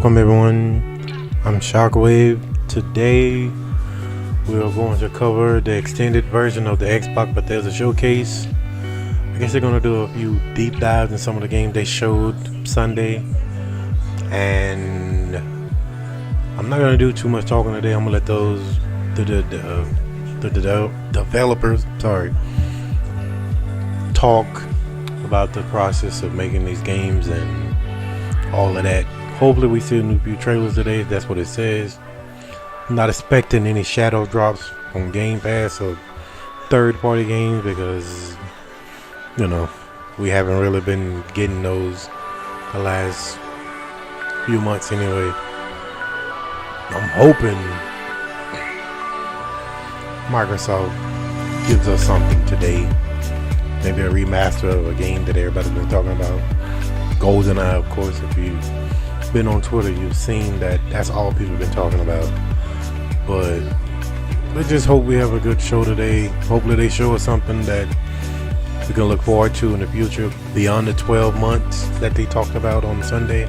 Welcome everyone, I'm Shockwave. Today we are going to cover the extended version of the Xbox Bethesda showcase. I guess they're going to do a few deep dives in some of the games they showed Sunday. And I'm not going to do too much talking today. I'm going to let the developers talk about the process of making these games and all of that. Hopefully we see a new few trailers today, if that's what it says. I'm not expecting any shadow drops on Game Pass or third-party games because, you know, we haven't really been getting those the last few months anyway. I'm hoping Microsoft gives us something today. Maybe a remaster of a game that everybody's been talking about. GoldenEye, of course. If you've been on Twitter, you've seen that that's all people have been talking about. But let's just hope we have a good show today. Hopefully they show us something that we can look forward to in the future beyond the 12 months that they talked about on Sunday.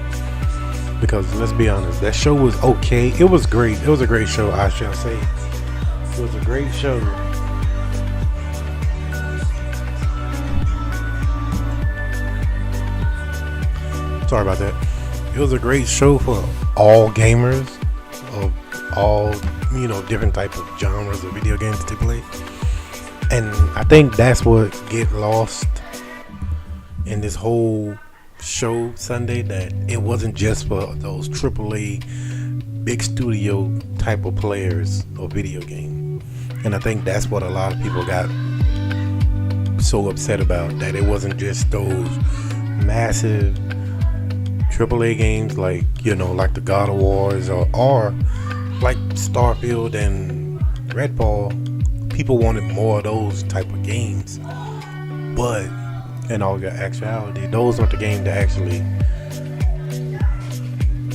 Because let's be honest, that show was okay. It was great. It was a great show, I shall say. It was a great show. Sorry about that. It was a great show for all gamers of all, different types of genres of video games to play. And I think that's what get lost in this whole show Sunday, that it wasn't just for those AAA big studio type of players of video game. And I think that's what a lot of people got so upset about, that it wasn't just those massive AAA games like the God of Wars or like Starfield and Redfall. People wanted more of those type of games, but in all actuality, those aren't the games that actually,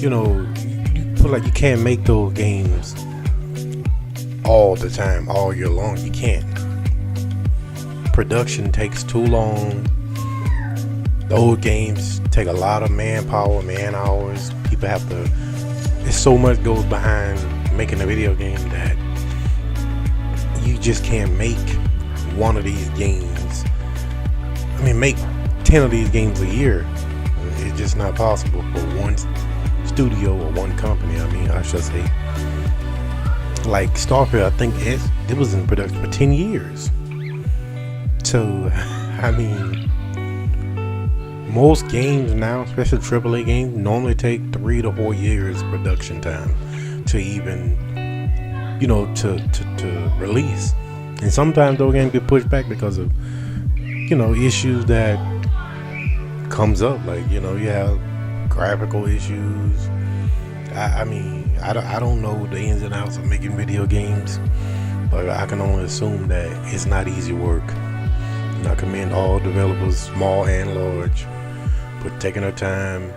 you feel like you can't make those games all the time, all year long. You can't. Production takes too long. Those games take a lot of manpower, man hours. People have to. There's so much goes behind making a video game that you just can't make one of these games. I mean, make 10 of these games a year. It's just not possible for one studio or one company. I should say. Like Starfield, I think it was in production for 10 years. So, most games now, especially AAA games, normally take 3 to 4 years production time to even, to release. And sometimes those games get pushed back because of, issues that comes up. Like, you have graphical issues. I don't know the ins and outs of making video games, but I can only assume that it's not easy work. And I commend all developers, small and large, for taking their time,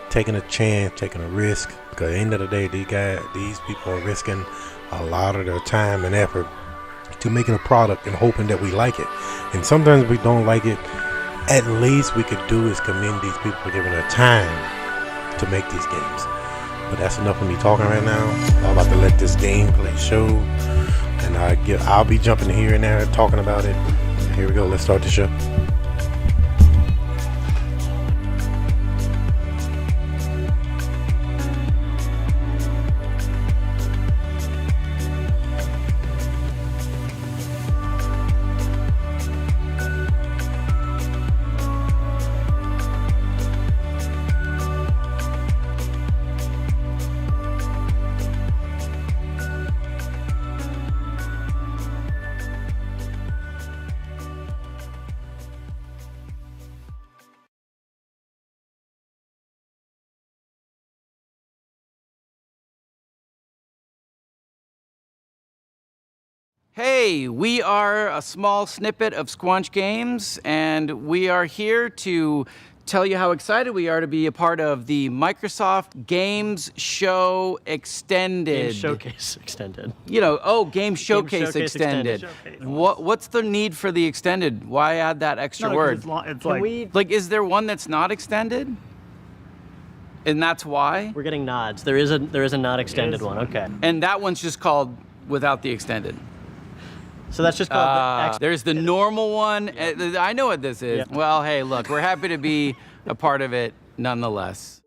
taking a chance, taking a risk. Because at the end of the day, these people are risking a lot of their time and effort to making a product and hoping that we like it. And sometimes we don't like it. At least we could do is commend these people for giving their time to make these games. But that's enough of me talking right now. I'm about to let this gameplay show, and I'll be jumping here and there talking about it. Here we go. Let's start the show. Hey, we are a small snippet of Squanch Games, and we are here to tell you how excited we are to be a part of the Microsoft Games Show Extended. Game Showcase Extended. Game Showcase Extended. What's the need for the extended? Why add that extra word? It's Is there one that's not extended? And that's why? We're getting nods. There is a not extended one. Okay. And that one's just called without the extended. So that's just called there's the normal one. I know what this is. Yeah. Well, hey, look, we're happy to be a part of it nonetheless.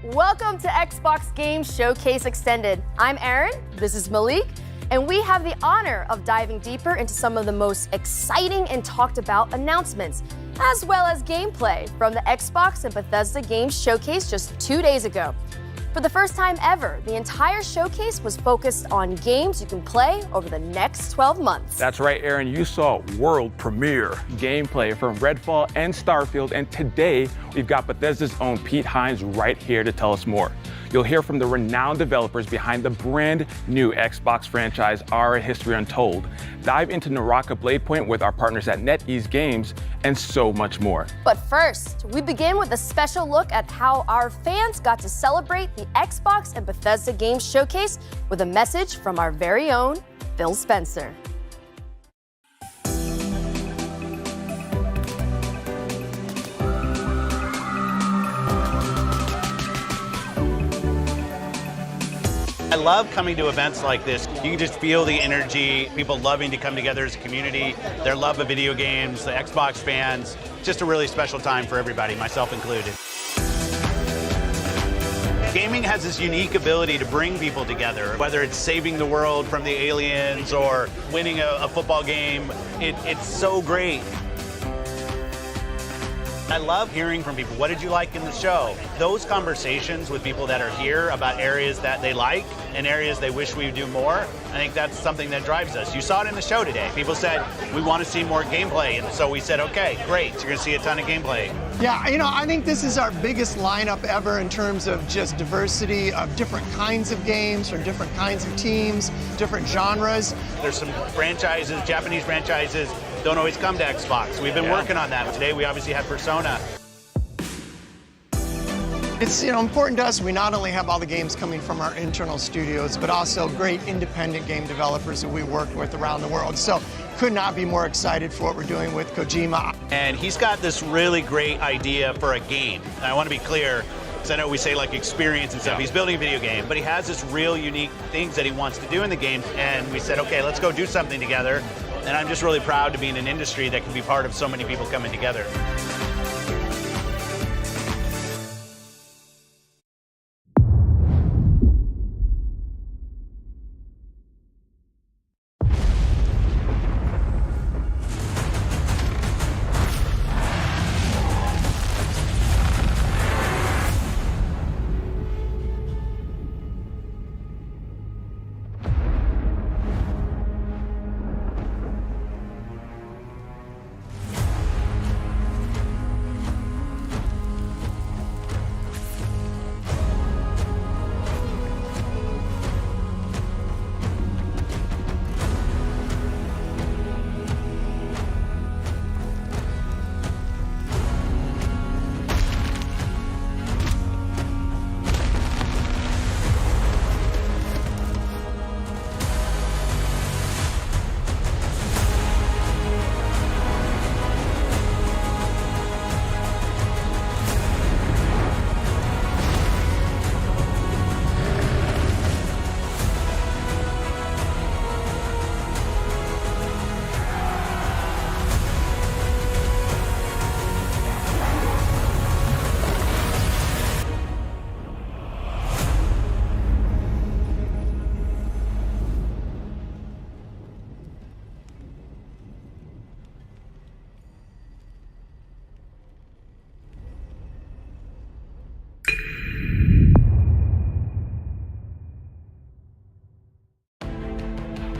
Welcome to Xbox Game Showcase Extended. I'm Erin, this is Malik, and we have the honor of diving deeper into some of the most exciting and talked about announcements, as well as gameplay from the Xbox and Bethesda Games Showcase just 2 days ago. For the first time ever, the entire showcase was focused on games you can play over the next 12 months. That's right, Aaron. You saw world premiere gameplay from Redfall and Starfield, and today we've got Bethesda's own Pete Hines right here to tell us more. You'll hear from the renowned developers behind the brand new Xbox franchise, Our History Untold. Dive into Naraka Bladepoint with our partners at NetEase Games, and so much more. But first, we begin with a special look at how our fans got to celebrate the Xbox and Bethesda Games Showcase with a message from our very own Phil Spencer. I love coming to events like this. You can just feel the energy, people loving to come together as a community, their love of video games, the Xbox fans. Just a really special time for everybody, myself included. Gaming has this unique ability to bring people together, whether it's saving the world from the aliens or winning a football game. It's so great. I love hearing from people, what did you like in the show? Those conversations with people that are here about areas that they like and areas they wish we would do more, I think that's something that drives us. You saw it in the show today. People said, we want to see more gameplay, and so we said, okay, great, you're going to see a ton of gameplay. Yeah, I think this is our biggest lineup ever in terms of just diversity of different kinds of games from different kinds of teams, different genres. There's some franchises, Japanese franchises, don't always come to Xbox. We've been working on that. Today we obviously had Persona. It's important to us. We not only have all the games coming from our internal studios, but also great independent game developers that we work with around the world. So could not be more excited for what we're doing with Kojima. And he's got this really great idea for a game. And I want to be clear, because I know we say like experience and stuff. He's building a video game, but he has this real unique things that he wants to do in the game. And we said, okay, let's go do something together. And I'm just really proud to be in an industry that can be part of so many people coming together.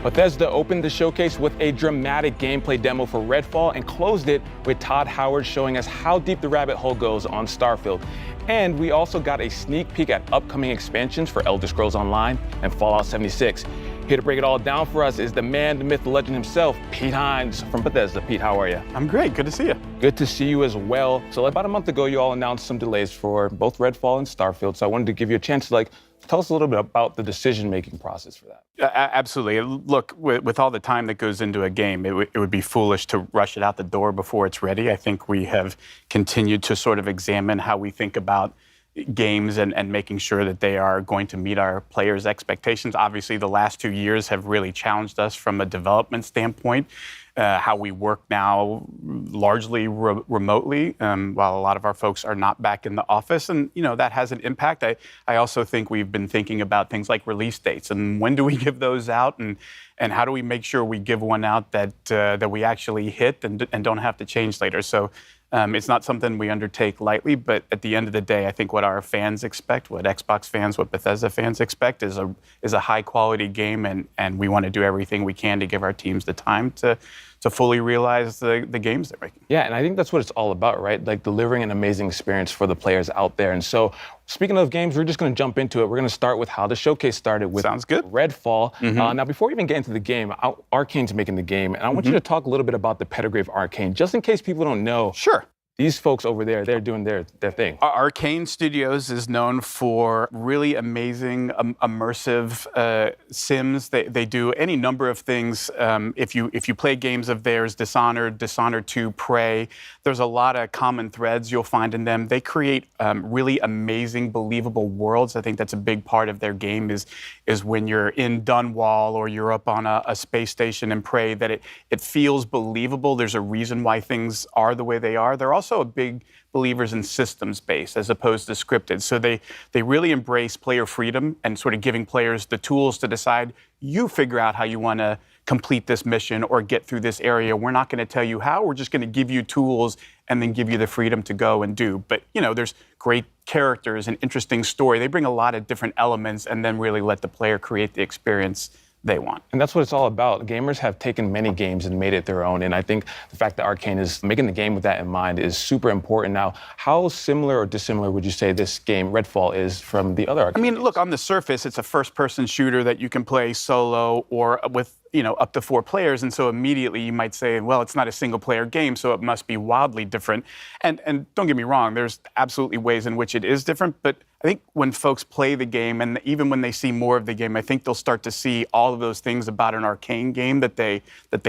Bethesda opened the showcase with a dramatic gameplay demo for Redfall and closed it with Todd Howard showing us how deep the rabbit hole goes on Starfield. And we also got a sneak peek at upcoming expansions for Elder Scrolls Online and Fallout 76. Here to break it all down for us is the man, the myth, the legend himself, Pete Hines from Bethesda. Pete, how are you? I'm great. Good to see you. Good to see you as well. So about a month ago, you all announced some delays for both Redfall and Starfield. So I wanted to give you a chance to tell us a little bit about the decision-making process for that. Absolutely. Look, with all the time that goes into a game, it would be foolish to rush it out the door before it's ready. I think we have continued to sort of examine how we think about games and making sure that they are going to meet our players' expectations. Obviously, the last 2 years have really challenged us from a development standpoint. How we work now largely remotely, while a lot of our folks are not back in the office. And, that has an impact. I also think we've been thinking about things like release dates and when do we give those out and how do we make sure we give one out that we actually hit and don't have to change later. So it's not something we undertake lightly, but at the end of the day, I think what our fans expect, what Xbox fans, what Bethesda fans expect is a high quality game, and we want to do everything we can to give our teams the time to fully realize the games they're making. Yeah, and I think that's what it's all about, right? Like delivering an amazing experience for the players out there. And so, speaking of games, we're just going to jump into it. We're going to start with how the showcase started with Sounds good. Redfall. Now, before we even get into the game, Arcane's making the game, and I want you to talk a little bit about the pedigree of Arcane, just in case people don't know. Sure. These folks over there, they're doing their thing. Arcane Studios is known for really amazing, immersive sims. They do any number of things. If you play games of theirs, Dishonored 2, Prey, there's a lot of common threads you'll find in them. They create really amazing, believable worlds. I think that's a big part of their game is when you're in Dunwall or you're up on a space station in Prey, that it feels believable. There's a reason why things are the way they are. They're also a big believers in systems-based as opposed to scripted. So they really embrace player freedom and sort of giving players the tools to decide, you figure out how you want to complete this mission or get through this area. We're not going to tell you how. We're just going to give you tools and then give you the freedom to go and do. But, there's great characters and interesting story. They bring a lot of different elements and then really let the player create the experience they want. And that's what it's all about. Gamers have taken many games and made it their own. And I think the fact that Arcane is making the game with that in mind is super important. Now, how similar or dissimilar would you say this game, Redfall, is from the other Arcane games? Look, on the surface, it's a first-person shooter that you can play solo or with up to 4 players, and so immediately you might say, well, it's not a single-player game, so it must be wildly different. And don't get me wrong, there's absolutely ways in which it is different, but I think when folks play the game, and even when they see more of the game, I think they'll start to see all of those things about an Arcane game that they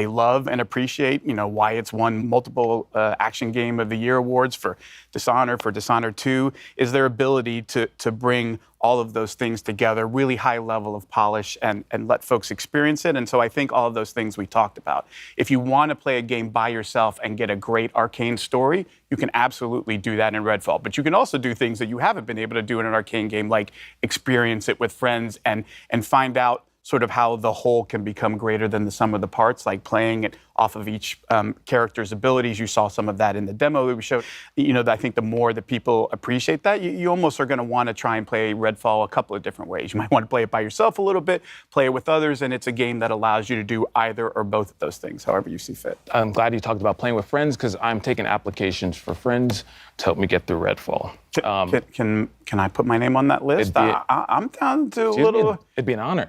love and appreciate. Why it's won multiple Action Game of the Year awards for Dishonored 2, is their ability to bring all of those things together, really high level of polish, and let folks experience it. And so I think all of those things we talked about. If you want to play a game by yourself and get a great Arcane story, you can absolutely do that in Redfall. But you can also do things that you haven't been able to do in an Arcane game, like experience it with friends and find out sort of how the whole can become greater than the sum of the parts, like playing it off of each character's abilities. You saw some of that in the demo that we showed. I think the more that people appreciate that, you almost are going to want to try and play Redfall a couple of different ways. You might want to play it by yourself a little bit, play it with others, and it's a game that allows you to do either or both of those things, however you see fit. I'm glad you talked about playing with friends, because I'm taking applications for friends to help me get through Redfall. Can I put my name on that list? I'm down to a little... It'd be an honor.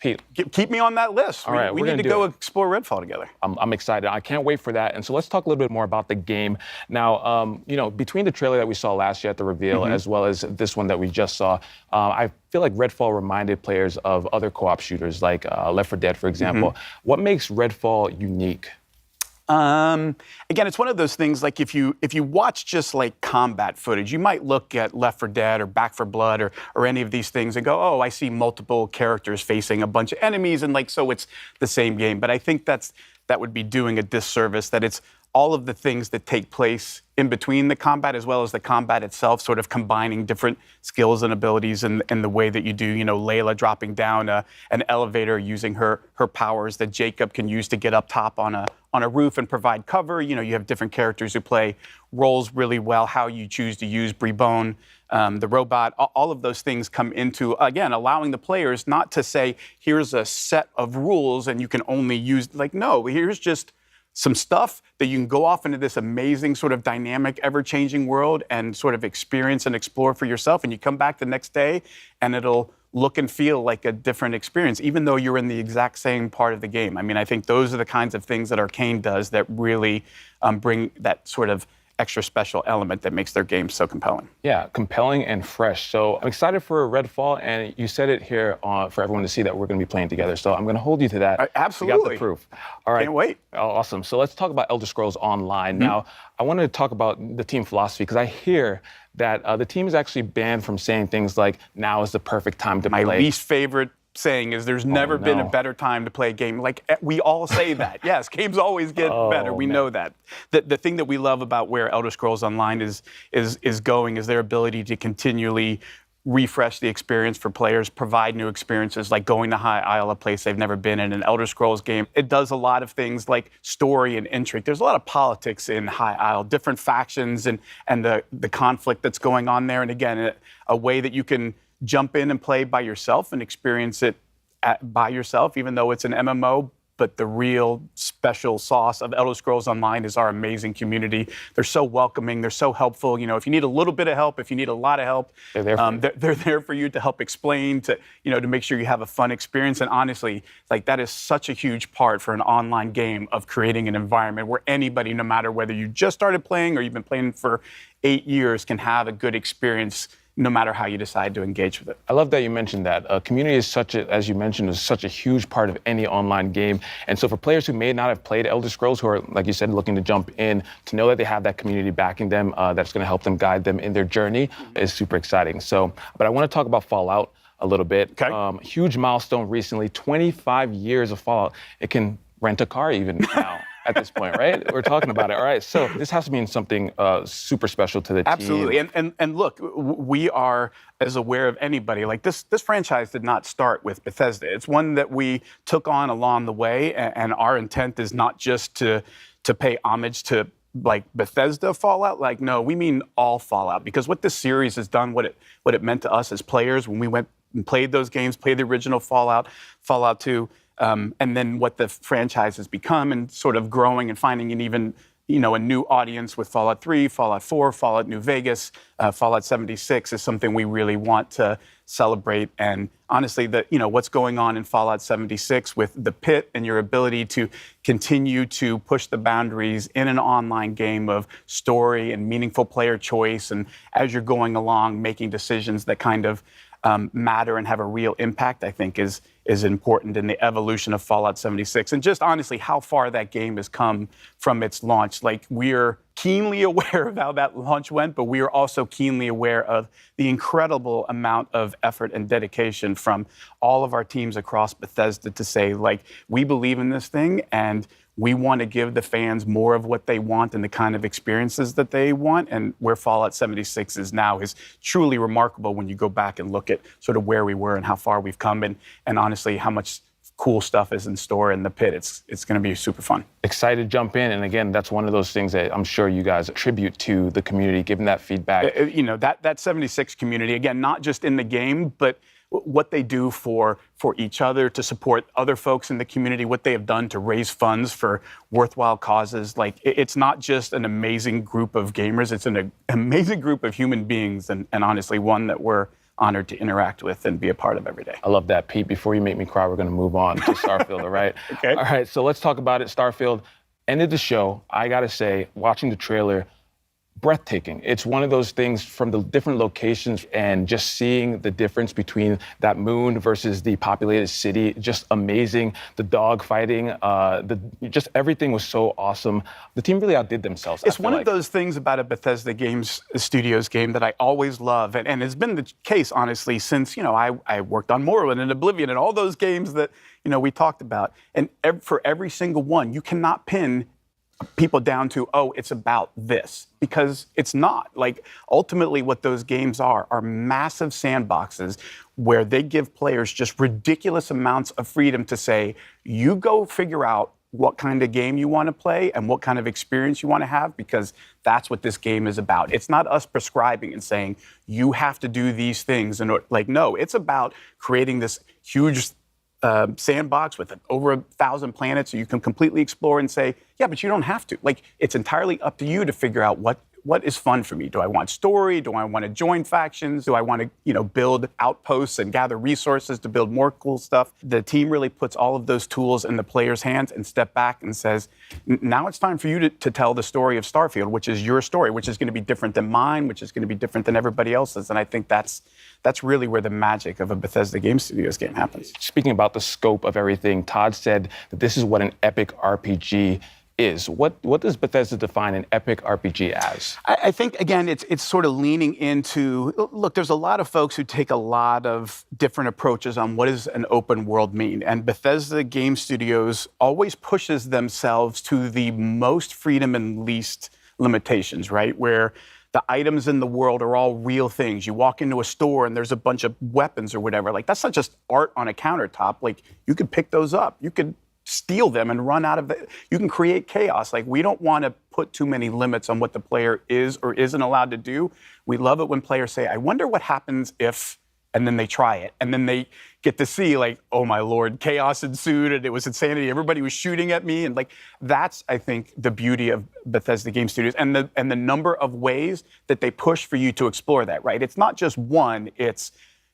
Pete, keep me on that list. All right, we need to go explore Redfall together. I'm excited. I can't wait for that. And so let's talk a little bit more about the game. Now, between the trailer that we saw last year at the reveal, as well as this one that we just saw, I feel like Redfall reminded players of other co-op shooters, like Left 4 Dead, for example. What makes Redfall unique? Again, it's one of those things, like if you watch just like combat footage, you might look at Left 4 Dead or Back 4 Blood or any of these things and go, oh, I see multiple characters facing a bunch of enemies, and so it's the same game. But I think that would be doing a disservice, that it's all of the things that take place in between the combat as well as the combat itself, sort of combining different skills and abilities in the way that you do, Layla dropping down an elevator using her powers that Jacob can use to get up top on on a roof and provide cover. You know, you have different characters who play roles really well, how you choose to use Brebone, the robot, all of those things come into, again, allowing the players not to say, here's a set of rules and you can only use, like, no, here's just some stuff that you can go off into this amazing sort of dynamic, ever-changing world and sort of experience and explore for yourself. And you come back the next day and it'll look and feel like a different experience, even though you're in the exact same part of the game. I mean, I think those are the kinds of things that Arcane does that really bring that sort of extra special element that makes their game so compelling. Yeah, compelling and fresh. So I'm excited for Redfall, and you said it here for everyone to see that we're going to be playing together. So I'm going to hold you to that. Absolutely. You got the proof. All right. Can't wait. Awesome. So let's talk about Elder Scrolls Online. Now, I want to talk about the team philosophy, because I hear that the team is actually banned from saying things like, now is the perfect time to play. My least favorite saying is there's never been a better time to play a game. Like, we all say that. Yes, games always get better. We know that. The thing that we love about where Elder Scrolls Online is going is their ability to continually refresh the experience for players, provide new experiences, like going to High Isle, a place they've never been in an Elder Scrolls game. It does a lot of things like story and intrigue. There's a lot of politics in High Isle, different factions and the conflict that's going on there. And again, a way that you can jump in and play by yourself and experience it by yourself, even though it's an MMO. But the real special sauce of Elder Scrolls Online is our amazing community. They're so welcoming. They're so helpful. You know, if you need a little bit of help, if you need a lot of help, they're there for you. They're there for you to help explain, to make sure you have a fun experience. And honestly, like, that is such a huge part for an online game of creating an environment where anybody, no matter whether you just started playing or you've been playing for 8 years, can have a good experience, no matter how you decide to engage with it. I love that you mentioned that. Community is as you mentioned, is such a huge part of any online game. And so for players who may not have played Elder Scrolls, who are, like you said, looking to jump in, to know that they have that community backing them, that's going to help them, guide them in their journey, is super exciting. So, but I want to talk about Fallout a little bit. Okay. Huge milestone recently, 25 years of Fallout. It can rent a car even now. At this point, right? We're talking about it. All right, so this has to mean something super special to the team. Absolutely, and look, we are as aware of anybody. Like, this franchise did not start with Bethesda. It's one that we took on along the way, and our intent is not just to pay homage to, like, Bethesda Fallout. Like, no, we mean all Fallout, because what this series has done, what it meant to us as players when we went and played those games, played the original Fallout 2. And then what the franchise has become, and sort of growing and finding an even, a new audience with Fallout 3, Fallout 4, Fallout New Vegas, Fallout 76 is something we really want to celebrate. And honestly, what's going on in Fallout 76 with the pit and your ability to continue to push the boundaries in an online game of story and meaningful player choice, and as you're going along, making decisions that kind of matter and have a real impact, I think is important in the evolution of Fallout 76. And just honestly, how far that game has come from its launch. Like, we're keenly aware of how that launch went, but we are also keenly aware of the incredible amount of effort and dedication from all of our teams across Bethesda to say, like, we believe in this thing, and we want to give the fans more of what they want and the kind of experiences that they want. And where Fallout 76 is now is truly remarkable when you go back and look at sort of where we were and how far we've come, and honestly, how much cool stuff is in store in the pit. It's going to be super fun. Excited to jump in. And again, that's one of those things that I'm sure you guys attribute to the community, giving that feedback. That 76 community, again, not just in the game, but what they do for each other, to support other folks in the community, what they have done to raise funds for worthwhile causes. Like, it's not just an amazing group of gamers, it's an amazing group of human beings, and honestly, one that we're honored to interact with and be a part of every day. I love that, Pete. Before you make me cry, we're going to move on to Starfield, all right? Okay. All right, so let's talk about it. Starfield ended the show. I got to say, watching the trailer, breathtaking. It's one of those things from the different locations, and just seeing the difference between that moon versus the populated city, just amazing. The dog fighting, just everything was so awesome. The team really outdid themselves. It's one of those things about a Bethesda Studios game that I always love, and it's been the case, honestly, since, I worked on Morrowind and Oblivion and all those games that, we talked about. And for every single one, you cannot pin people down to, oh, it's about this, because it's not. Like, ultimately what those games are massive sandboxes where they give players just ridiculous amounts of freedom to say, you go figure out what kind of game you want to play and what kind of experience you want to have, because that's what this game is about. It's not us prescribing and saying, you have to do these things. And no, it's about creating this huge sandbox with over 1,000 planets so you can completely explore and say, yeah, but you don't have to. Like, it's entirely up to you to figure out what is fun for me. Do I want story? Do I want to join factions? Do I want to, build outposts and gather resources to build more cool stuff? The team really puts all of those tools in the player's hands and step back and says, now it's time for you to tell the story of Starfield, which is your story, which is going to be different than mine, which is going to be different than everybody else's. And I think that's really where the magic of a Bethesda Game Studios game happens. Speaking about the scope of everything, Todd said that this is what an epic RPG is. What does Bethesda define an epic RPG as? I think, again, it's sort of leaning into, look, there's a lot of folks who take a lot of different approaches on what does an open world mean. And Bethesda Game Studios always pushes themselves to the most freedom and least limitations, right? Where the items in the world are all real things. You walk into a store and there's a bunch of weapons or whatever. Like, that's not just art on a countertop. Like, you could pick those up. You could steal them and run out of it. You can create chaos. Like, we don't want to put too many limits on what the player is or isn't allowed to do. We love it when players say, I wonder what happens if, and then they try it. And then they get to see, like, oh my Lord, chaos ensued and it was insanity. Everybody was shooting at me. And like, that's, I think, the beauty of Bethesda Game Studios and the number of ways that they push for you to explore that, right? It's not just one, it's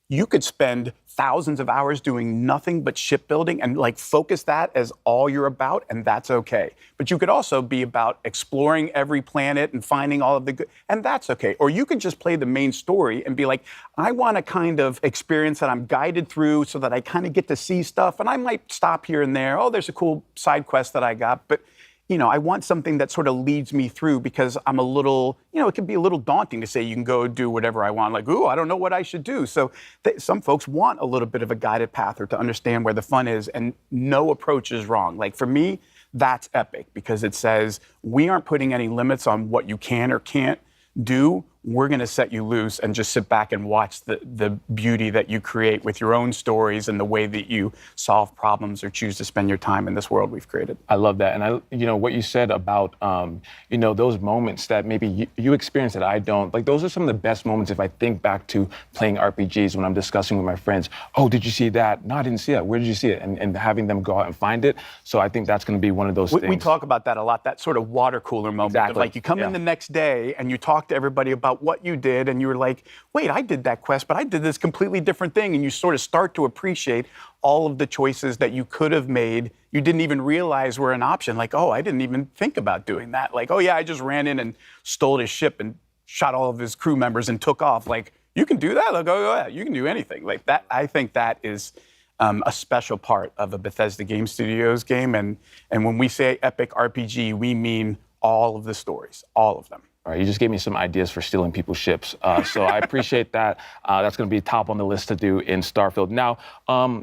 you could spend thousands of hours doing nothing but shipbuilding and like focus that as all you're about, and that's okay. But you could also be about exploring every planet and finding all of the good, and that's okay. Or you could just play the main story and be like, I want a kind of experience that I'm guided through so that I kind of get to see stuff, and I might stop here and there. Oh, there's a cool side quest that I got, but I want something that sort of leads me through because I'm a little, it can be a little daunting to say you can go do whatever I want. Like, ooh, I don't know what I should do. So some folks want a little bit of a guided path or to understand where the fun is, and no approach is wrong. Like, for me, that's epic because it says we aren't putting any limits on what you can or can't do. We're going to set you loose and just sit back and watch the beauty that you create with your own stories and the way that you solve problems or choose to spend your time in this world we've created. I love that. And what you said about, those moments that maybe you experience that I don't, like, those are some of the best moments if I think back to playing RPGs when I'm discussing with my friends. Oh, did you see that? No, I didn't see that. Where did you see it? And having them go out and find it. So I think that's going to be one of those things. We talk about that a lot, that sort of water cooler moment. Exactly. Of, like, you come in the next day and you talk to everybody about what you did, and you were like, wait, I did that quest, but I did this completely different thing. And you sort of start to appreciate all of the choices that you could have made. You didn't even realize were an option. Like, oh, I didn't even think about doing that. Like, oh yeah, I just ran in and stole his ship and shot all of his crew members and took off. Like, you can do that? Like, oh yeah, you can do anything. Like that, I think that is a special part of a Bethesda Game Studios game. And when we say epic RPG, we mean all of the stories, all of them. All right, you just gave me some ideas for stealing people's ships. So I appreciate that. That's going to be top on the list to do in Starfield. Now,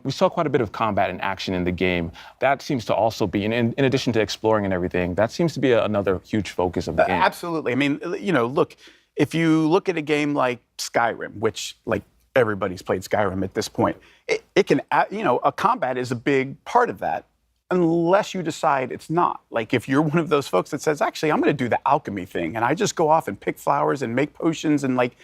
we saw quite a bit of combat and action in the game. That seems to also be, in addition to exploring and everything, that seems to be another huge focus of the game. Absolutely. I mean, look, if you look at a game like Skyrim, which, like, everybody's played Skyrim at this point, it can, a combat is a big part of that. Unless you decide it's not. Like, if you're one of those folks that says, actually, I'm going to do the alchemy thing, and I just go off and pick flowers and make potions and, like,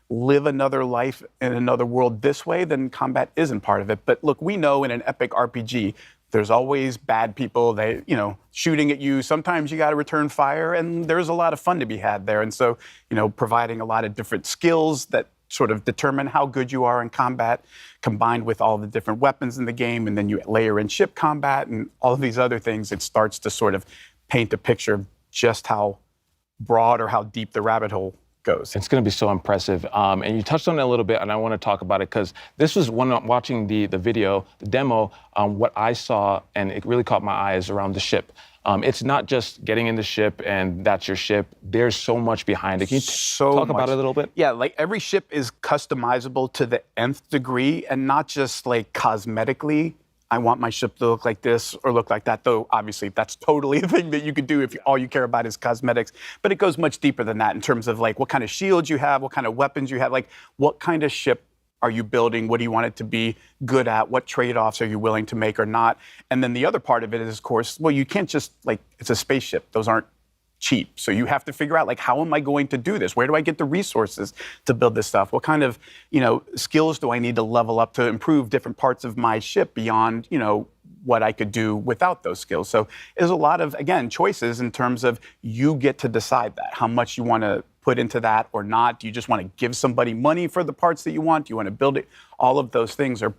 live another life in another world this way, then combat isn't part of it. But look, we know in an epic RPG, there's always bad people, shooting at you. Sometimes you got to return fire, and there's a lot of fun to be had there. And so, providing a lot of different skills that sort of determine how good you are in combat, combined with all the different weapons in the game, and then you layer in ship combat and all of these other things, it starts to sort of paint a picture of just how broad or how deep the rabbit hole goes. It's going to be so impressive. And you touched on it a little bit, and I want to talk about it because this was when I'm watching the video, the demo, what I saw, and it really caught my eye, is around the ship. It's not just getting in the ship and that's your ship. There's so much behind it. Can you talk about it a little bit? Yeah, like every ship is customizable to the nth degree, and not just like cosmetically. I want my ship to look like this or look like that, though obviously that's totally a thing that you could do if all you care about is cosmetics. But it goes much deeper than that in terms of like what kind of shields you have, what kind of weapons you have, like what kind of ship are you building? What do you want it to be good at? What trade-offs are you willing to make or not? And then the other part of it is, of course, well, you can't just, like, it's a spaceship. Those aren't cheap. So you have to figure out, like, how am I going to do this? Where do I get the resources to build this stuff? What kind of, skills do I need to level up to improve different parts of my ship beyond, what I could do without those skills? So there's a lot of, again, choices in terms of you get to decide that, how much you want to put into that or not. Do you just want to give somebody money for the parts that you want? Do you want to build it? All of those things are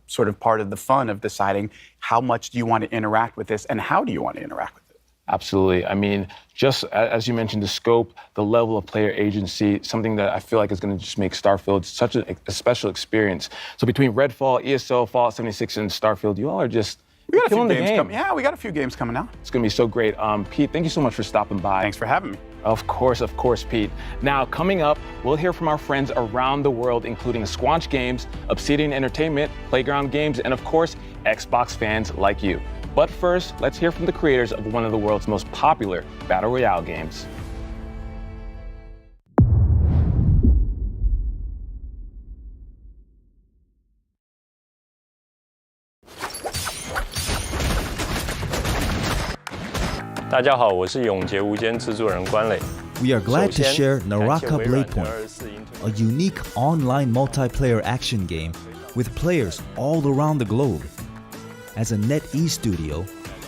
sort of part of the fun of deciding how much do you want to interact with this and how do you want to interact with it. Absolutely. I mean, just as you mentioned, the scope, the level of player agency, something that I feel like is going to just make Starfield such a special experience. So between Redfall, ESO, Fallout 76, and Starfield, you all are just we got a few killing the games game. coming. Yeah, we got a few games coming out. It's going to be so great. Pete, thank you so much for stopping by. Thanks for having me. Of course, Pete. Now, coming up, we'll hear from our friends around the world, including Squanch Games, Obsidian Entertainment, Playground Games, and of course, Xbox fans like you. But first, let's hear from the creators of one of the world's most popular Battle Royale games.大家好，我是永劫无间制作人关磊。 We are glad to share Naraka Bladepoint, a unique online multiplayer action game with players all around the globe. As a NetEase studio,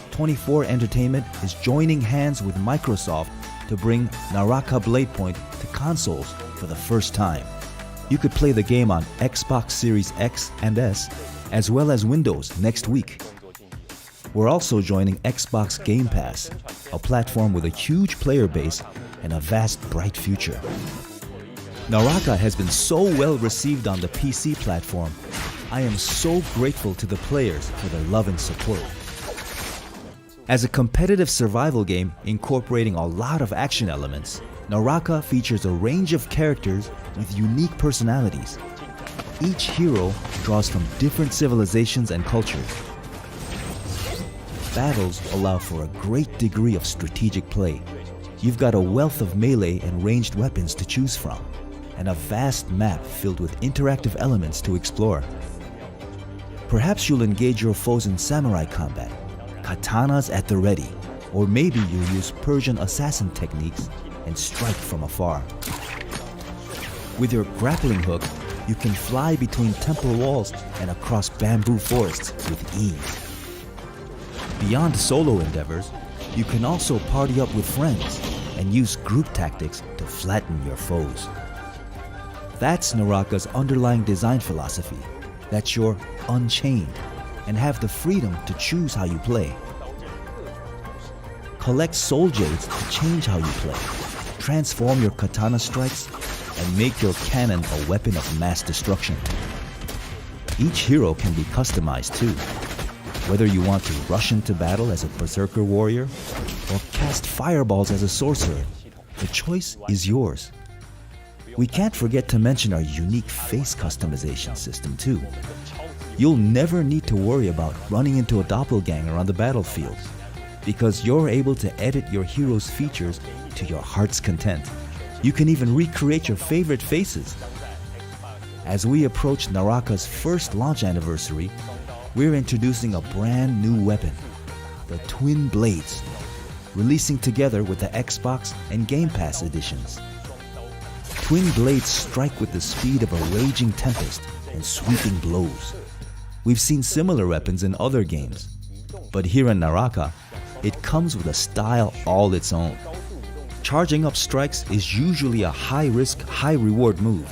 24 Entertainment is joining hands with Microsoft to bring Naraka Bladepoint to consoles for the first time. You could play the game on Xbox Series X and S, as well as Windows next week. We're also joining Xbox Game Pass, a platform with a huge player base and a vast, bright future. Naraka has been so well received on the PC platform. I am so grateful to the players for their love and support. As a competitive survival game incorporating a lot of action elements, Naraka features a range of characters with unique personalities. Each hero draws from different civilizations and cultures. Battles allow for a great degree of strategic play. You've got a wealth of melee and ranged weapons to choose from, and a vast map filled with interactive elements to explore. Perhaps you'll engage your foes in samurai combat, katanas at the ready, or maybe you'll use Persian assassin techniques and strike from afar. With your grappling hook, you can fly between temple walls and across bamboo forests with ease. Beyond solo endeavors, you can also party up with friends and use group tactics to flatten your foes. That's Naraka's underlying design philosophy, that you're unchained and have the freedom to choose how you play. Collect soul jades to change how you play, transform your katana strikes, and make your cannon a weapon of mass destruction. Each hero can be customized too. Whether you want to rush into battle as a berserker warrior or cast fireballs as a sorcerer, the choice is yours. We can't forget to mention our unique face customization system too. You'll never need to worry about running into a doppelganger on the battlefield, because you're able to edit your hero's features to your heart's content. You can even recreate your favorite faces. As we approach Naraka's first launch anniversary, we're introducing a brand new weapon, the Twin Blades, releasing together with the Xbox and Game Pass editions. Twin Blades strike with the speed of a raging tempest and sweeping blows. We've seen similar weapons in other games, but here in Naraka, it comes with a style all its own. Charging up strikes is usually a high-risk, high-reward move.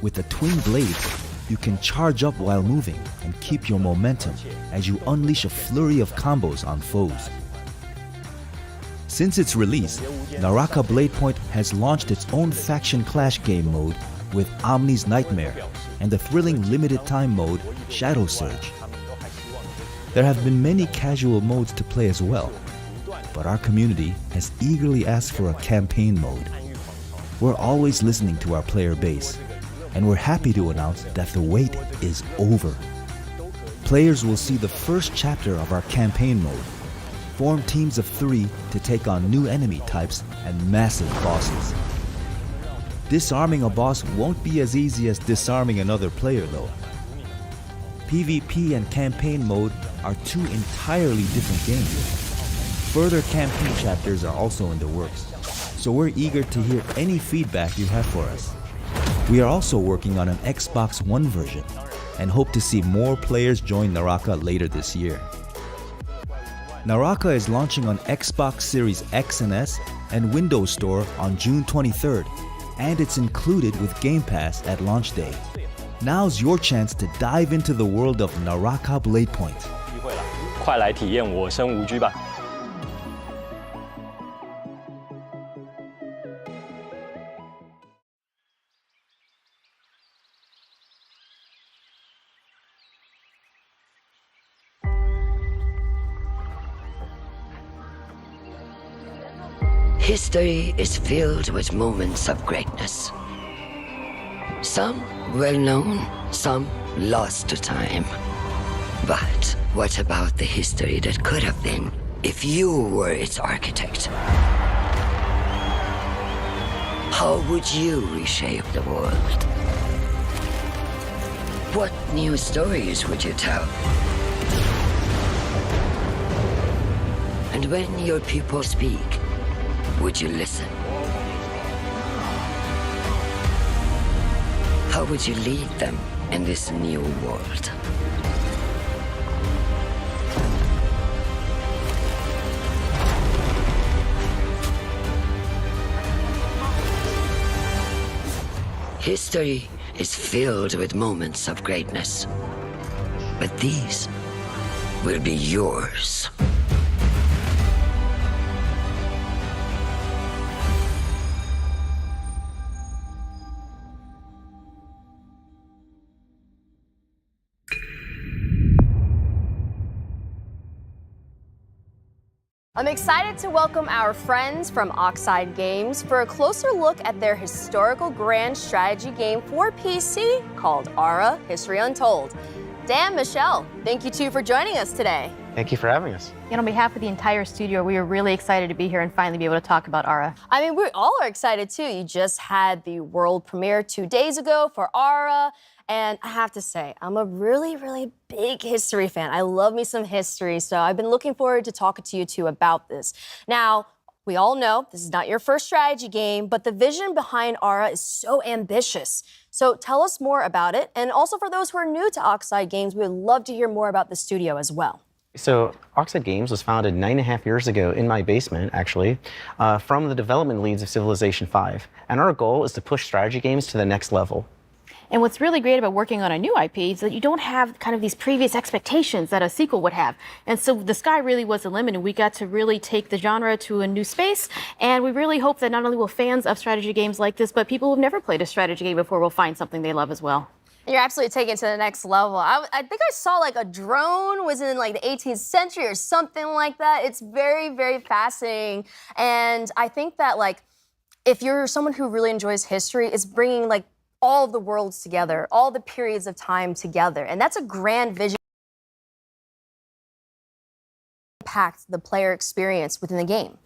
With the Twin Blades, you can charge up while moving and keep your momentum as you unleash a flurry of combos on foes. Since its release, Naraka Bladepoint has launched its own faction clash game mode with Omni's Nightmare and the thrilling limited time mode Shadow Surge. There have been many casual modes to play as well, but our community has eagerly asked for a campaign mode. We're always listening to our player base, and we're happy to announce that the wait is over. Players will see the first chapter of our campaign mode. Form teams of 3 to take on new enemy types and massive bosses. Disarming a boss won't be as easy as disarming another player though. PvP and campaign mode are two entirely different games. Further campaign chapters are also in the works, so we're eager to hear any feedback you have for us. We are also working on an Xbox One version and hope to see more players join Naraka later this year. Naraka is launching on Xbox Series X and S and Windows Store on June 23rd, and it's included with Game Pass at launch day. Now's your chance to dive into the world of Naraka Blade Point. 快来体验我生无拘吧！ History is filled with moments of greatness. Some well known, some lost to time. But what about the history that could have been if you were its architect? How would you reshape the world? What new stories would you tell? And when your people speak, would you listen? How would you lead them in this new world? History is filled with moments of greatness, but these will be yours. I'm excited to welcome our friends from Oxide Games for a closer look at their historical grand strategy game for PC called Ara History Untold. Dan, Michelle, thank you two for joining us today. Thank you for having us. And on behalf of the entire studio, we are really excited to be here and finally be able to talk about Ara. I mean, we all are excited too. You just had the world premiere 2 days ago for Ara. And I have to say, I'm a really, really big history fan. I love me some history, so I've been looking forward to talking to you two about this. Now, we all know this is not your first strategy game, but the vision behind Ara is so ambitious. So tell us more about it. And also for those who are new to Oxide Games, we would love to hear more about the studio as well. So Oxide Games was founded 9.5 years ago in my basement, actually, from the development leads of Civilization V. And our goal is to push strategy games to the next level. And what's really great about working on a new IP is that you don't have kind of these previous expectations that a sequel would have. And so the sky really was the limit, and we got to really take the genre to a new space. And we really hope that not only will fans of strategy games like this, but people who've never played a strategy game before will find something they love as well. You're absolutely taking it to the next level. I think I saw like a drone was in like the 18th century or something like that. It's very, very fascinating. And I think that like if you're someone who really enjoys history, it's bringing like all of the worlds together, all the periods of time together. And that's a grand vision. Impact the player experience within the game.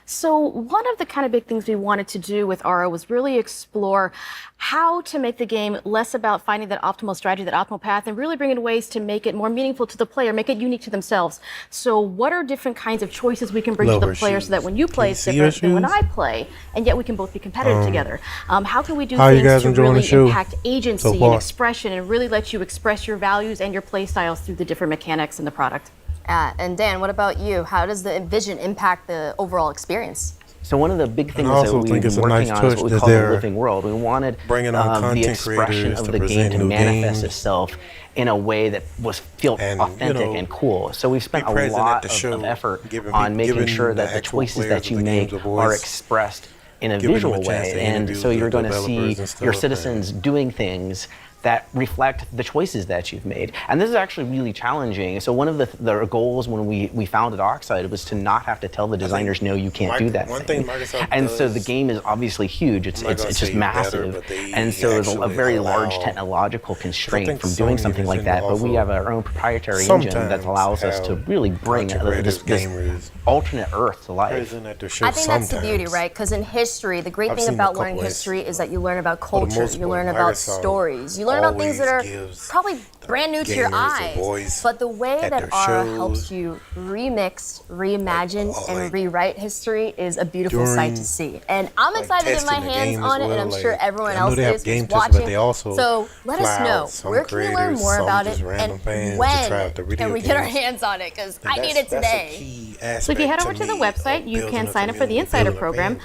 So one of the kind of big things we wanted to do with Ara was really explore how to make the game less about finding that optimal strategy, that optimal path, and really bring in ways to make it more meaningful to the player, make it unique to themselves. So what are different kinds of choices we can bring to the player so that when you play it's different than when I play, and yet we can both be competitive together? How can we do things to really impact agency and expression and really let you express your values and your play styles through the different mechanics in the product? And Dan, what about you? How does the vision impact the overall experience? So one of the big things that we've been working on is what we call the living world. We wanted the expression of the game to manifest itself in a way that feel authentic and cool. So we've spent a lot of effort on making sure that the choices that you make are expressed in a visual way. And so you're going to see your citizens doing things that reflect the choices that you've made. And this is actually really challenging. So one of the goals when we founded Oxide was to not have to tell the designers, no, you can't do that thing. And so the game is obviously huge. It's just massive. And so there's a very large technological constraint from doing something like that. But we have our own proprietary engine that allows us to really bring this alternate Earth to life. I think that's the beauty, right? Because in history, the great thing about learning history is that you learn about culture, you learn about stories, you learn about things that are probably brand new to your eyes. But the way that Ara helps you remix, reimagine, and rewrite history is a beautiful sight to see. And I'm excited to get my hands on it, and I'm sure everyone else is who's watching. So let us know, where can we learn more about it, and when can we get our hands on it? Because I need it today. So if you head over to the website, you can sign up for the Insider program,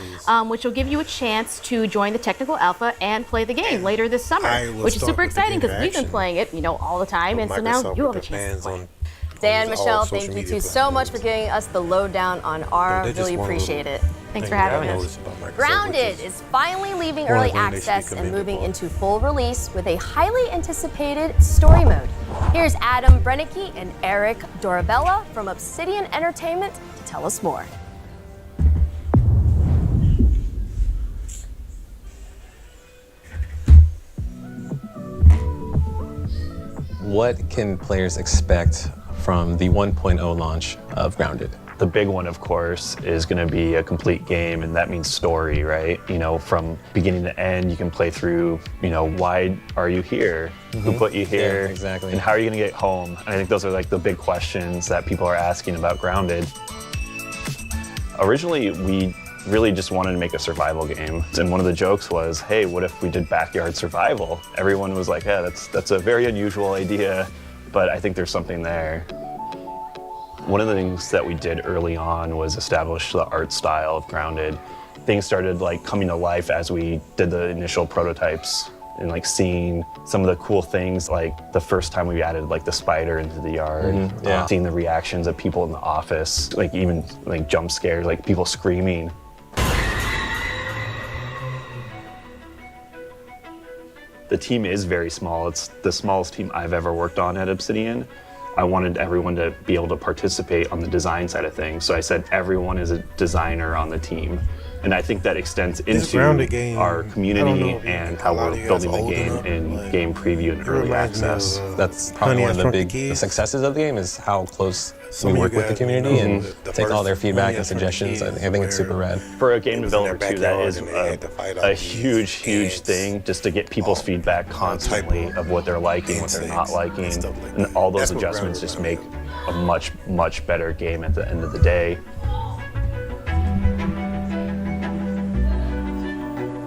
which will give you a chance to join the technical alpha and play the game later this summer, which is super exciting because we've been playing it, all the time, and so now you have a chance to play. Dan, Michelle, thank you two so much for giving us the lowdown on Ara. Really appreciate it. Thanks for having us. Grounded is finally leaving early access and moving into full release with a highly anticipated story mode. Here's Adam Brennicke and Eric Dorabella from Obsidian Entertainment to tell us more. What can players expect from the 1.0 launch of Grounded? The big one, of course, is going to be a complete game, and that means story, right? From beginning to end, you can play through, why are you here? Who put you here? Yeah, exactly. And how are you going to get home? And I think those are like the big questions that people are asking about Grounded. Originally, we really just wanted to make a survival game. And one of the jokes was, hey, what if we did backyard survival? Everyone was like, yeah, that's a very unusual idea, but I think there's something there. One of the things that we did early on was establish the art style of Grounded. Things started coming to life as we did the initial prototypes and seeing some of the cool things, like the first time we added the spider into the yard, seeing the reactions of people in the office, even jump scares, people screaming. The team is very small. It's the smallest team I've ever worked on at Obsidian. I wanted everyone to be able to participate on the design side of things. So I said everyone is a designer on the team. And I think that extends into our community and how we're building the game in game preview and early access. That's probably one of the big successes of the game is how close we work with the community and take all their feedback and suggestions. I think it's super rad. For a game developer too, that is a huge, huge thing, just to get people's feedback constantly of what they're liking, what they're not liking. And all those adjustments just make a much, much better game at the end of the day.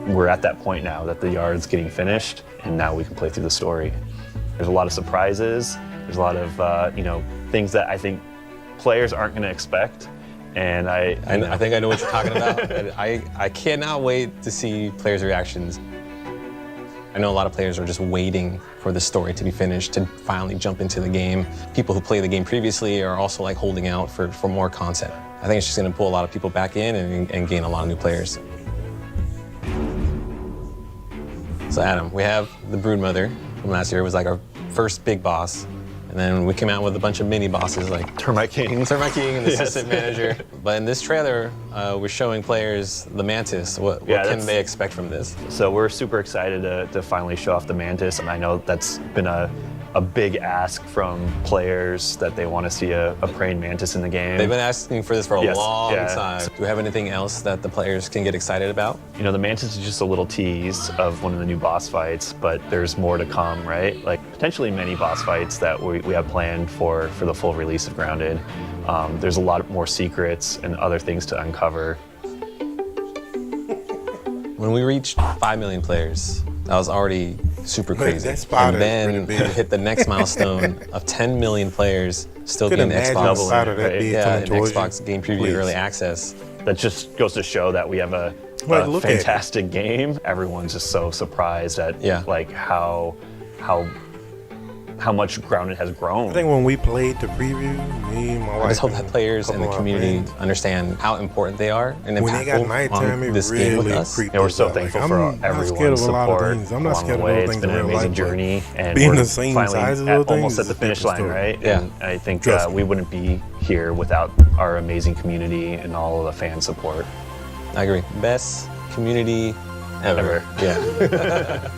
We're at that point now that the yard's getting finished, and now we can play through the story. There's a lot of surprises. There's a lot of things that I think players aren't going to expect, and I think I know what you're talking about. I cannot wait to see players' reactions. I know a lot of players are just waiting for the story to be finished to finally jump into the game. People who played the game previously are also holding out for more content. I think it's just going to pull a lot of people back in and gain a lot of new players. So Adam, we have the Broodmother from last year. It was our first big boss. And then we came out with a bunch of mini bosses like Termite King and the Assistant Manager. But in this trailer, we're showing players the Mantis. What can they expect from this? So we're super excited to finally show off the Mantis. And I know that's been a big ask from players that they want to see a praying mantis in the game. They've been asking for this for a long time. Do we have anything else that the players can get excited about? The mantis is just a little tease of one of the new boss fights, but there's more to come, right? Potentially many boss fights that we have planned for the full release of Grounded. There's a lot more secrets and other things to uncover. When we reached 5 million players, that was already super crazy. And then we hit the next milestone of 10 million players still getting Xbox. Xbox Game Preview Early Access. That just goes to show that we have a fantastic game. Everyone's just so surprised at how how much ground it has grown. I think when we played the preview, me and my wife, I just hope that players and the community understand how important they are and when they got nighttime, on this really game with us. And we're so thankful for everyone's support I'm not along scared the of way. those It's things been in an real amazing life, journey, and being we're the same finally size as those almost things at the is a finish line, different right? Yeah. And I think Trust me. we wouldn't be here without our amazing community and all of the fan support. I agree. Best community ever. Yeah.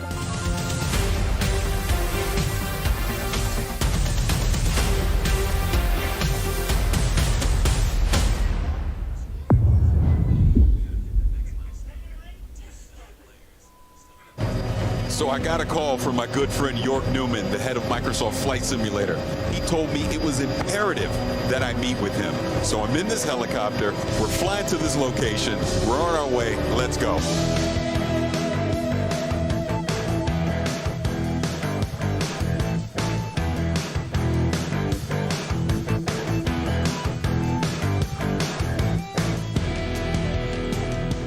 So I got a call from my good friend York Newman, the head of Microsoft Flight Simulator. He told me it was imperative that I meet with him. So I'm in this helicopter, we're flying to this location, we're on our way, let's go.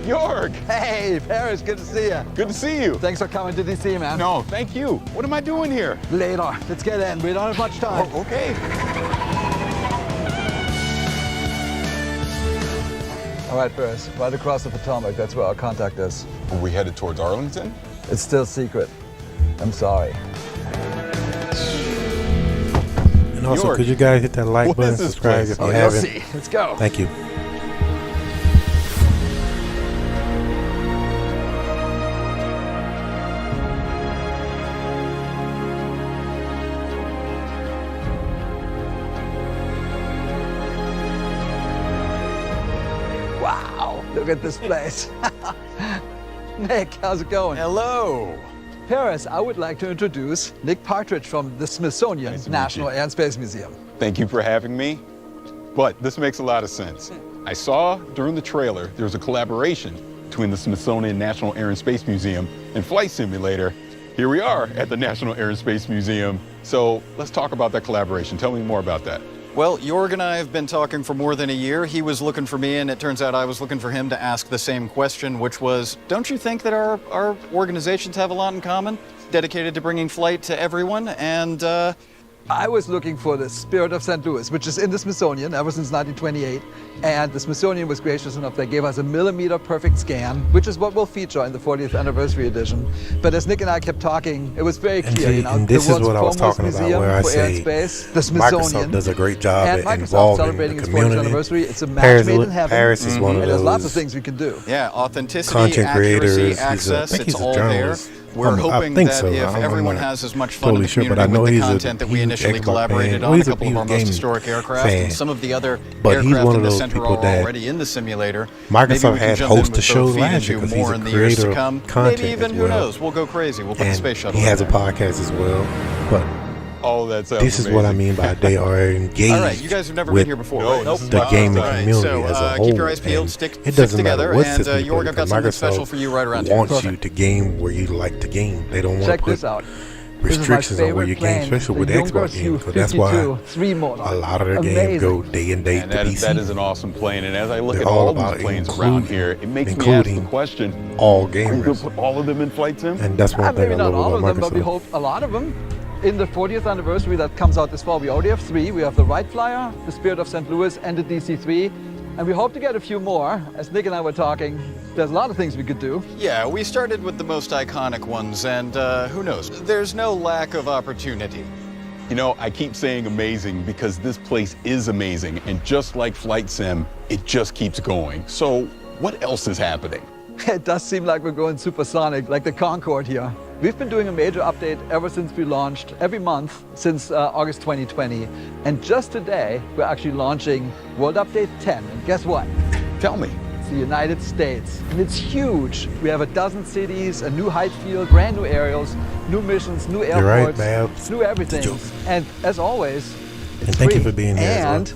York! Hey, Paris, good to see you. Good to see you. Thanks for coming to DC, man. No, thank you. What am I doing here? Later. Let's get in. We don't have much time. Oh, okay. All right, Paris, right across the Potomac. That's where our contact is. Are we headed towards Arlington? It's still secret. I'm sorry. And also, York, could you guys hit that like what button, is this subscribe place? if you Oh, you'll haven't? see. Let's go. Thank you. Wow, look at this place. Nick, how's it going? Hello. Paris, I would like to introduce Nick Partridge from the Smithsonian Nice to meet National you. Air and Space Museum. Thank you for having me. But this makes a lot of sense. I saw during the trailer there was a collaboration between the Smithsonian National Air and Space Museum and Flight Simulator. Here we are at the National Air and Space Museum. So let's talk about that collaboration. Tell me more about that. Well, Jorg and I have been talking for more than a year. He was looking for me, and it turns out I was looking for him to ask the same question, which was, don't you think that our organizations have a lot in common? Dedicated to bringing flight to everyone, and I was looking for the Spirit of St. Louis, which is in the Smithsonian ever since 1928. And the Smithsonian was gracious enough, they gave us a millimeter perfect scan, which is what we'll feature in the 40th anniversary edition. But as Nick and I kept talking, it was very clear, see, and this is what I was talking about, where I say the Smithsonian, Microsoft does a great job and at Microsoft involving celebrating the its 40th community. anniversary. It's a match made in heaven. Paris is one of and there's lots of those things we can do. yeah, authenticity, content accuracy, creators. access, I think it's he's a all there. journalist. We're I hoping think that so. if I'm everyone not has as much fun totally in the sure, but community I know with the he's a content that we huge initially Xbox collaborated fan. on, He's a a couple of our huge most gaming historic aircraft, fan. and some of the other But he's aircraft one in of the those center people are that already in the simulator. Microsoft Maybe we can had jump in host with the show both feet and last do year 'cause he's more a in the years to creator of come. content Maybe even as who well. knows? We'll go crazy. We'll put the And space shuttle. he in has a there. podcast as well. But Oh, that sounds this is what I mean by they are engaged All right, you guys have never with been here before, No, right? this is the my gaming first time. community So, as a whole. keep your eyes peeled, And stick it doesn't together, matter what and, system you Jorg, play, I've got because something special Microsoft for you right around here. wants you Perfect. to game where you like to game. They don't want Check to put this out. This is my restrictions on where favorite you plane, game, especially with the Xbox Junkers games. So that's why U-52 3-motor. a lot of their Amazing. games go day and date And to that PC. is an awesome plane. And as I look They're at all all these about planes around including- here, it makes me ask the including question, all are you going gamers. to put all of them in Flight Sim? And that's one thing Maybe I not love all of about them, but we Microsoft. hope a lot of them. In the 40th anniversary that comes out this fall, we already have 3. We have the Wright Flyer, the Spirit of St. Louis, and the DC-3. And we hope to get a few more. As Nick and I were talking, there's a lot of things we could do. Yeah, we started with the most iconic ones, and who knows? There's no lack of opportunity. You know, I keep saying amazing because this place is amazing. And just like Flight Sim, it just keeps going. So what else is happening? It does seem like we're going supersonic, like the Concorde here. We've been doing a major update ever since we launched, every month since August 2020. And just today, we're actually launching World Update 10. And guess what? Tell me. It's the United States. And it's huge. We have a dozen cities, a new height field, brand new aerials, new missions, new You're right, airports, Babs. new everything. And as always, it's And thank you free. for being here as well. And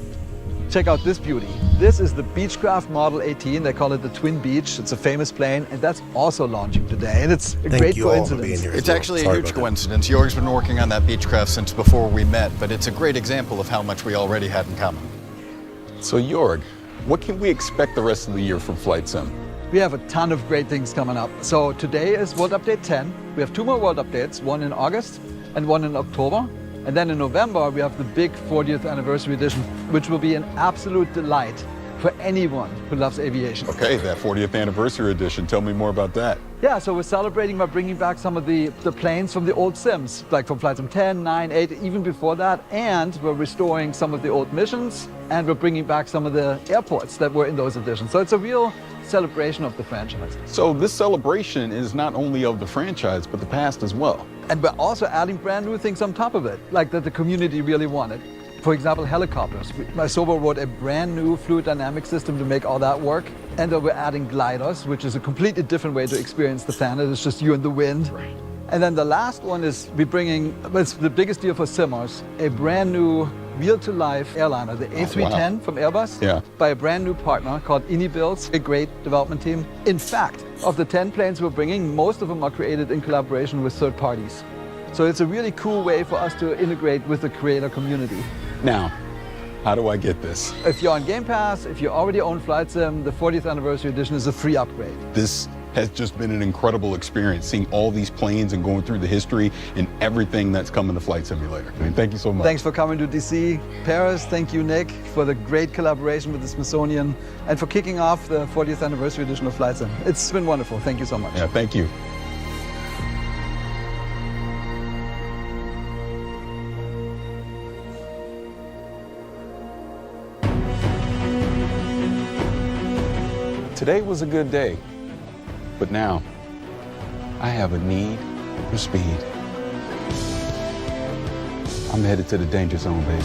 check out this beauty. This is the Beechcraft Model 18. They call it the Twin Beach. It's a famous plane, and that's also launching today. And it's a great coincidence. It's actually a huge coincidence. Jorg's been working on that Beechcraft since before we met, but it's a great example of how much we already had in common. So Jorg, what can we expect the rest of the year from Flight Sim? We have a ton of great things coming up. So today is World Update 10. We have 2 more World Updates, one in August and one in October. And then in November, we have the big 40th anniversary edition, which will be an absolute delight for anyone who loves aviation. Okay, that 40th anniversary edition. Tell me more about that. Yeah, so we're celebrating by bringing back some of the planes from the old sims, like from Flight Sim 10, 9, 8, even before that. And we're restoring some of the old missions, and we're bringing back some of the airports that were in those editions. So it's a real celebration of the franchise. So this celebration is not only of the franchise, but the past as well. And we're also adding brand new things on top of it, like that the community really wanted. For example, helicopters. Sobo wrote a brand new fluid dynamic system to make all that work. And then we're adding gliders, which is a completely different way to experience the planet. It's just you and the wind. Right. And then the last one is we're bringing, it's the biggest deal for simmers, a brand new real-to-life airliner, the A310 from Airbus, by a brand new partner called IniBuilds, a great development team. In fact, of the 10 planes we're bringing, most of them are created in collaboration with third parties. So it's a really cool way for us to integrate with the creator community. Now, how do I get this? If you're on Game Pass, if you already own Flight Sim, the 40th anniversary edition is a free upgrade. This has just been an incredible experience, seeing all these planes and going through the history and everything that's coming to Flight Simulator. I mean, thank you so much. Thanks for coming to DC. Paris, thank you, Nick, for the great collaboration with the Smithsonian and for kicking off the 40th anniversary edition of Flight Sim. It's been wonderful. Thank you so much. Yeah, thank you. Today was a good day, but now I have a need for speed. I'm headed to the danger zone, baby.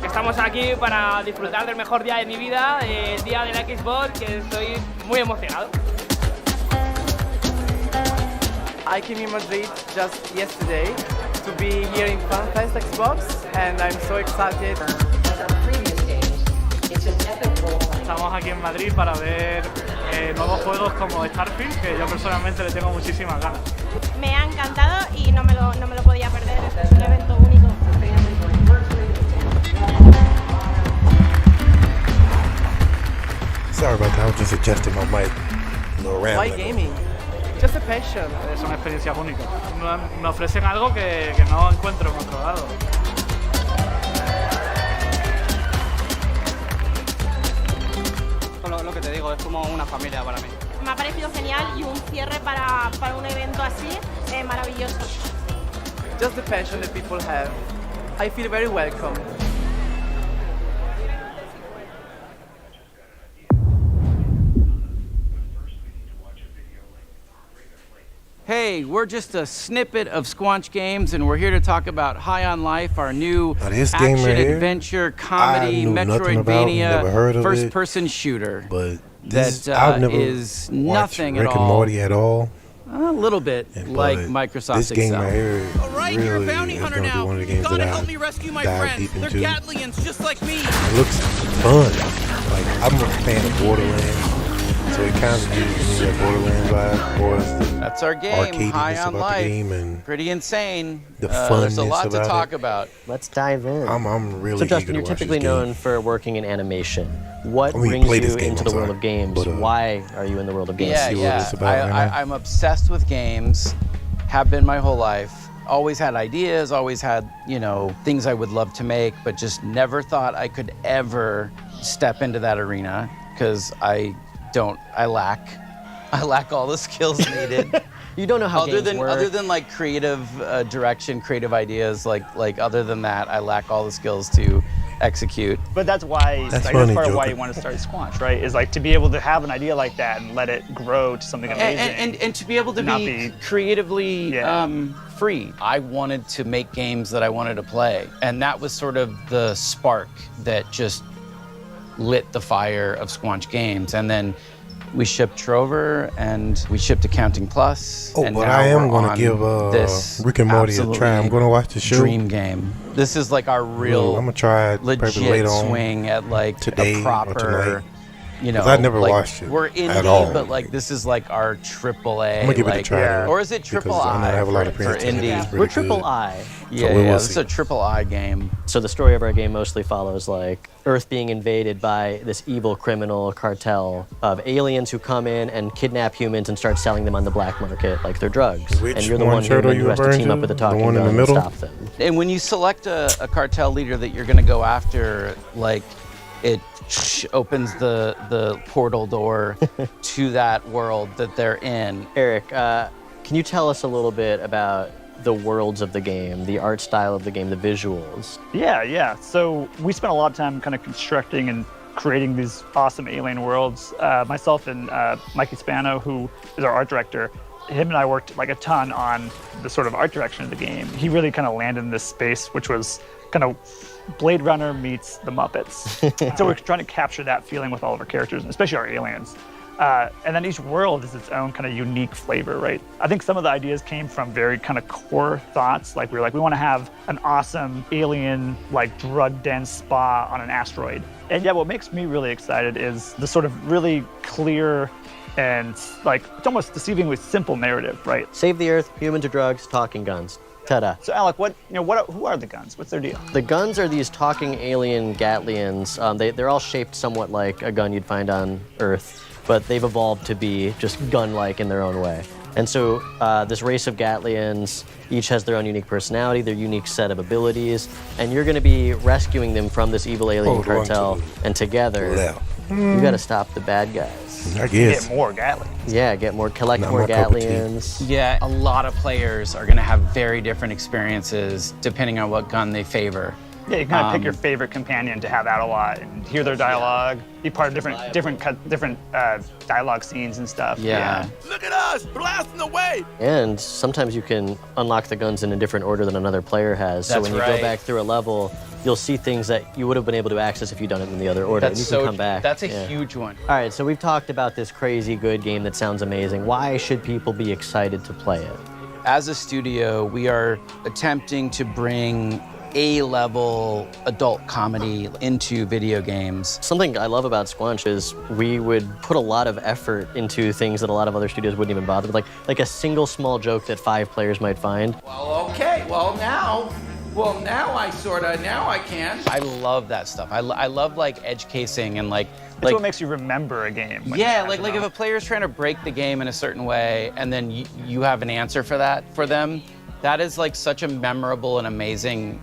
Estamos aquí para disfrutar del mejor día de mi vida, el día de la Xbox, que estoy muy emocionado. I came in Madrid just yesterday to be here in FanFest Xbox, and I'm so excited. Estamos aquí en Madrid para ver nuevos juegos como Starfield, que yo personalmente le tengo muchísimas ganas. Me ha encantado y no me lo podía perder, es un evento único. Sorry about that, I was just adjusting my mic a little random. Why gaming? Just a passion. Son experiencias únicas. Me ofrecen algo que no encuentro en otro lado. Lo que te digo, es como una familia para mí. Me ha parecido genial y un cierre para un evento así maravilloso. Just the passion that people have. I feel very welcome. Hey, we're just a snippet of Squanch Games, and we're here to talk about High on Life, our new action, adventure, comedy, Metroidvania, first-person shooter. But this, I've never is nothing Rick at all. and Morty at all. A little bit like Microsoft this game itself. right here Alright, really you're a bounty hunter is now. one of the You games gotta that help I me rescue my dive friends. deep They're into. Gatlians just like me. It looks fun. Like I'm a fan of Borderlands, so it kind of gives me that Borderlands vibe. Or that's our game, High on Life. And pretty insane. The funness there's a lot to about talk it. about. Let's dive in. I'm really So Justin, eager you're to watch typically this game. known for working in animation. What I mean, brings play you this game, into I'm the sorry, world of games? but, Why are you in the world of games? Yeah. I'm obsessed with games. Have been my whole life. Always had ideas, always had, things I would love to make, but just never thought I could ever step into that arena because I lack all the skills needed. You don't know how other games work. Other than like creative direction, creative ideas, like other than that, I lack all the skills to execute. But that's why, That's that's funny, part of why Joker. you want to start Squanch, right? Is like to be able to have an idea like that and let it grow to something amazing. And to be able to Not be creatively free. I wanted to make games that I wanted to play. And that was sort of the spark that just lit the fire of Squanch Games. And then we shipped Trover and we shipped Accounting Plus. Oh, and but now I am we're going to on give this Rick and Morty a try. I'm absolutely going to watch the show. dream game. This is like our real I'm gonna try it probably legit later on swing at like today a or proper tonight. You know, I never like, watched it we're indie, at all. but like this is like our AAA. I'm gonna give it a like, try. Or is it triple I know I I have a lot of for indie? We're triple I. Yeah, we will this is see. a triple I game. So the story of our game mostly follows like Earth being invaded by this evil criminal cartel of aliens who come in and kidnap humans and start selling them on the black market like they're drugs. Which and you're the one one shirt are human you who has to referring team to? up with the The talking one in gun the and middle? stop them. And when you select a cartel leader that you're gonna go after, like it opens the portal door to that world that they're in. Eric, can you tell us a little bit about the worlds of the game, the art style of the game, the visuals? Yeah. So we spent a lot of time kind of constructing and creating these awesome alien worlds. Myself and Mikey Spano, who is our art director, him and I worked like a ton on the sort of art direction of the game. He really kind of landed in this space, which was kind of Blade Runner meets the Muppets. So we're trying to capture that feeling with all of our characters, and especially our aliens. And then each world is its own kind of unique flavor, right? I think some of the ideas came from very kind of core thoughts. Like we want to have an awesome alien, like drug-dense spa on an asteroid. And yeah, what makes me really excited is the sort of really clear and like it's almost deceivingly simple narrative, right? Save the Earth, humans or drugs, talking guns. Ta-da. So Alec, who are the guns? What's their deal? The guns are these talking alien Gatlians. They're all shaped somewhat like a gun you'd find on Earth, but they've evolved to be just gun-like in their own way. And so this race of Gatlians each has their own unique personality, their unique set of abilities, and you're going to be rescuing them from this evil alien cartel, and together you got to stop the bad guys. I guess. Get more Gatlians. Yeah, collect more Gatlians. Yeah, a lot of players are gonna have very different experiences depending on what gun they favor. Yeah, you kind of pick your favorite companion to have out a lot and hear their dialogue, be part of different dialogue scenes and stuff. Yeah. Look at us, blasting away! And sometimes you can unlock the guns in a different order than another player has. So That's when you right. go back through a level, you'll see things that you would have been able to access if you'd done it in the other order. That's and you can come back. That's a huge one. All right, so we've talked about this crazy good game that sounds amazing. Why should people be excited to play it? As a studio, we are attempting to bring A-level adult comedy into video games. Something I love about Squanch is we would put a lot of effort into things that a lot of other studios wouldn't even bother with, like a single small joke that 5 players might find. Well, okay, now I can. I love that stuff. I love like edge casing and like what makes you remember a game. Yeah, like if a player's trying to break the game in a certain way and then you have an answer for that for them, that is like such a memorable and amazing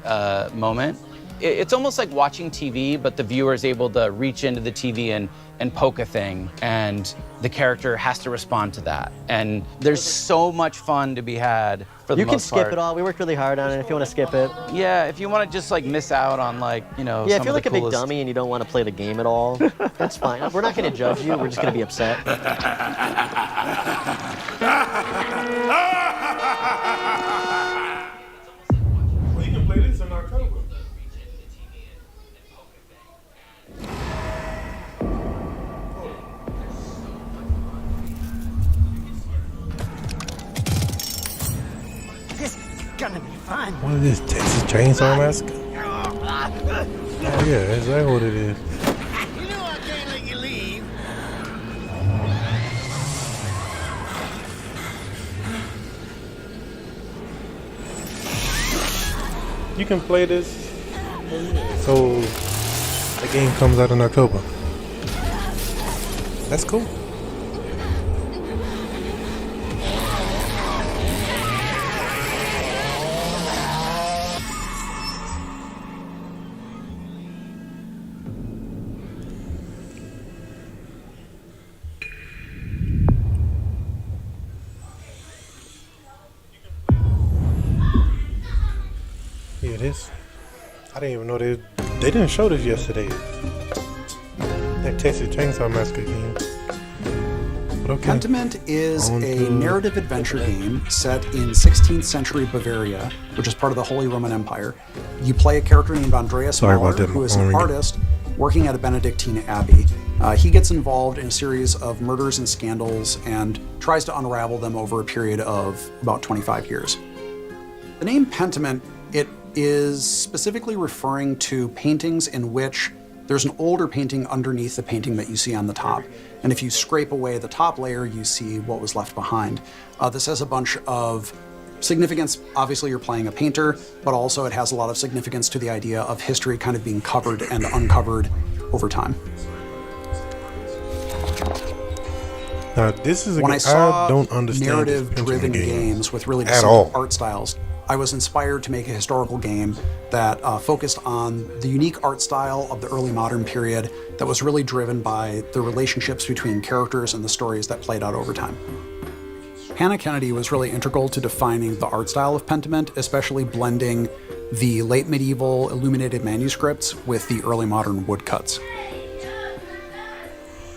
moment. It's almost like watching TV, but the viewer is able to reach into the TV and poke a thing, and the character has to respond to that. And there's so much fun to be had for the You can most skip part. it all. We worked really hard on it if you want to skip it. Yeah, if you want to just like miss out on like, you know, Yeah, some if you're of like the a big coolest... dummy and you don't want to play the game at all, that's fine. We're not going to judge you. We're just going to be upset. Well, you can play this in October. This is gonna be fun. What is this, Texas Chainsaw Massacre? Oh yeah, that's exactly what it is. You know I can't let you leave. You can play this. So the game comes out in October. That's cool. Here it is. I didn't even know they didn't show this yesterday. That Texas Chainsaw Massacre game. But okay. Pentiment is a narrative adventure game set in 16th century Bavaria, which is part of the Holy Roman Empire. You play a character named Andreas Mahler, who is an artist working at a Benedictine abbey. He gets involved in a series of murders and scandals and tries to unravel them over a period of about 25 years. The name Pentiment, it is specifically referring to paintings in which there's an older painting underneath the painting that you see on the top. And if you scrape away the top layer, you see what was left behind. This has a bunch of significance. Obviously, you're playing a painter, but also it has a lot of significance to the idea of history kind of being covered and uncovered over time. Now, this is when I saw don't understand narrative-driven games with really distinct art styles, I was inspired to make a historical game that focused on the unique art style of the early modern period that was really driven by the relationships between characters and the stories that played out over time. Hannah Kennedy was really integral to defining the art style of Pentiment, especially blending the late medieval illuminated manuscripts with the early modern woodcuts.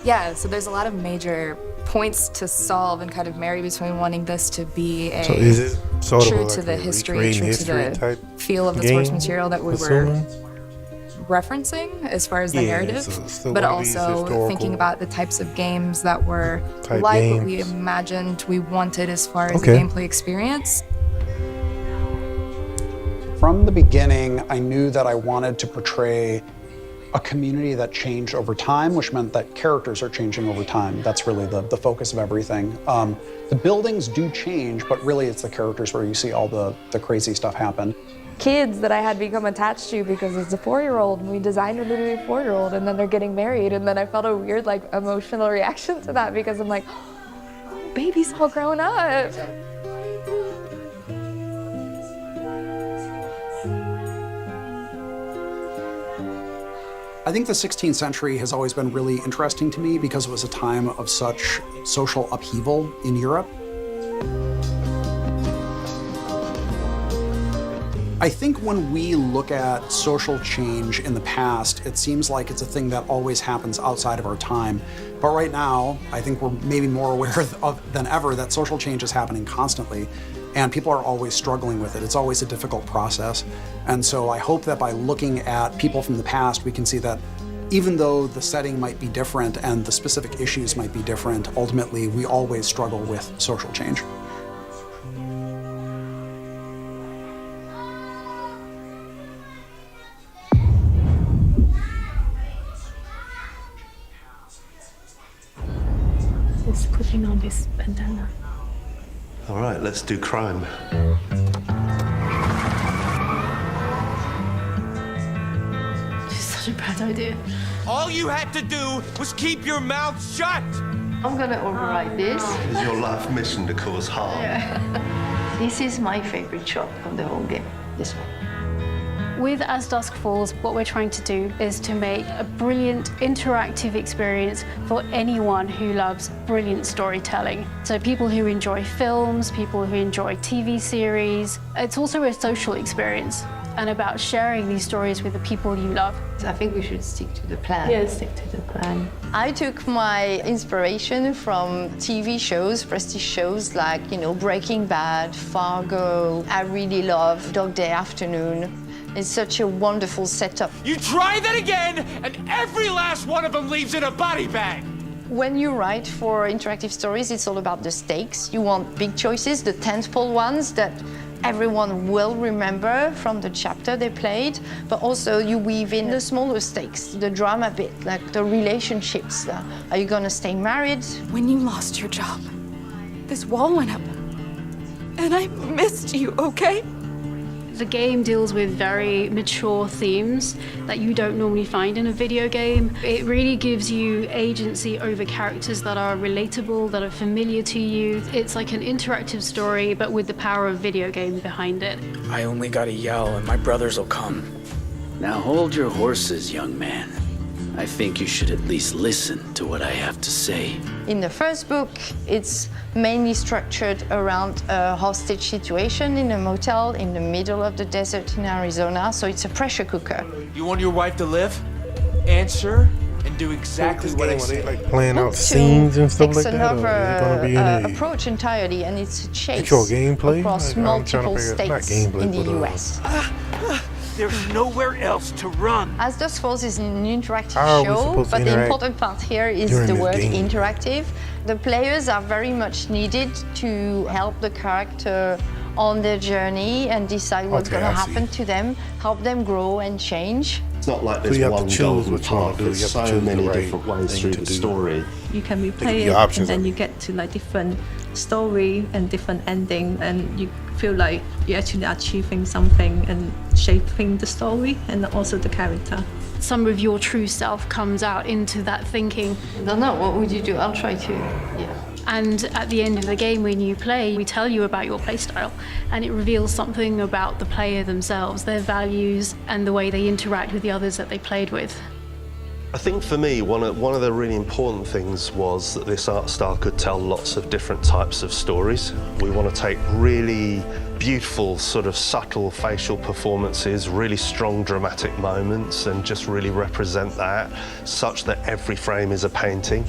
Yeah, so there's a lot of major points to solve and kind of marry between wanting this to be a so is it sort true of to like the history, true to the feel of the source material that we were referencing as far as the narrative, but also thinking about the types of games that were like what we imagined we wanted as far as the gameplay experience. From the beginning, I knew that I wanted to portray a community that changed over time, which meant that characters are changing over time. That's really the focus of everything. The buildings do change, but really it's the characters where you see all the crazy stuff happen. Kids that I had become attached to because it's a 4-year-old, and we designed her to be a 4-year-old, and then they're getting married, and then I felt a weird like emotional reaction to that because I'm like, oh, baby's all grown up. I think the 16th century has always been really interesting to me because it was a time of such social upheaval in Europe. I think when we look at social change in the past, it seems like it's a thing that always happens outside of our time. But right now, I think we're maybe more aware than ever that social change is happening constantly, and people are always struggling with it. It's always a difficult process. And so I hope that by looking at people from the past, we can see that even though the setting might be different and the specific issues might be different, ultimately we always struggle with social change. Just putting on this bandana. All right, let's do crime. This is such a bad idea. All you had to do was keep your mouth shut. I'm gonna override this. Is your life mission to cause harm? Yeah. This is my favorite shot of the whole game, this one. With As Dusk Falls, what we're trying to do is to make a brilliant interactive experience for anyone who loves brilliant storytelling. So people who enjoy films, people who enjoy TV series. It's also a social experience and about sharing these stories with the people you love. I think we should stick to the plan. Yeah, stick to the plan. I took my inspiration from TV shows, prestige shows like, Breaking Bad, Fargo. I really love Dog Day Afternoon. It's such a wonderful setup. You try that again, and every last one of them leaves in a body bag. When you write for interactive stories, it's all about the stakes. You want big choices, the tentpole ones that everyone will remember from the chapter they played, but also you weave in the smaller stakes, the drama bit, like the relationships. Are you gonna stay married? When you lost your job, this wall went up, and I missed you, okay? The game deals with very mature themes that you don't normally find in a video game. It really gives you agency over characters that are relatable, that are familiar to you. It's like an interactive story, but with the power of video game behind it. I only gotta yell and my brothers will come. Now hold your horses, young man. I think you should at least listen to what I have to say. In the first book, it's mainly structured around a hostage situation in a motel in the middle of the desert in Arizona, so it's a pressure cooker. You want your wife to live, answer, and do exactly what I say. Like playing out scenes and stuff like that? It's Or is it gonna be another approach entirely, and it's a chase actual gameplay? across Like, multiple states in the US. There's nowhere else to run. As Dusk Falls is an interactive How are we show, supposed to but the interact important part here is during the this word game? interactive. The players are very much needed to help the character on their journey and decide what's Okay, going to I see. happen to them, help them grow and change. It's not like there's one golden path. There's so many different ways through the story. You can replay it, and then you get to like different story and different ending, and you feel like you're actually achieving something and shaping the story and also the character. Some of your true self comes out into that thinking. I don't know, what would you do? I'll try to, yeah. And at the end of the game, when you play, we tell you about your playstyle, and it reveals something about the player themselves, their values, and the way they interact with the others that they played with. I think for me, one of the really important things was that this art style could tell lots of different types of stories. We want to take really beautiful, sort of subtle facial performances, really strong dramatic moments, and just really represent that such that every frame is a painting.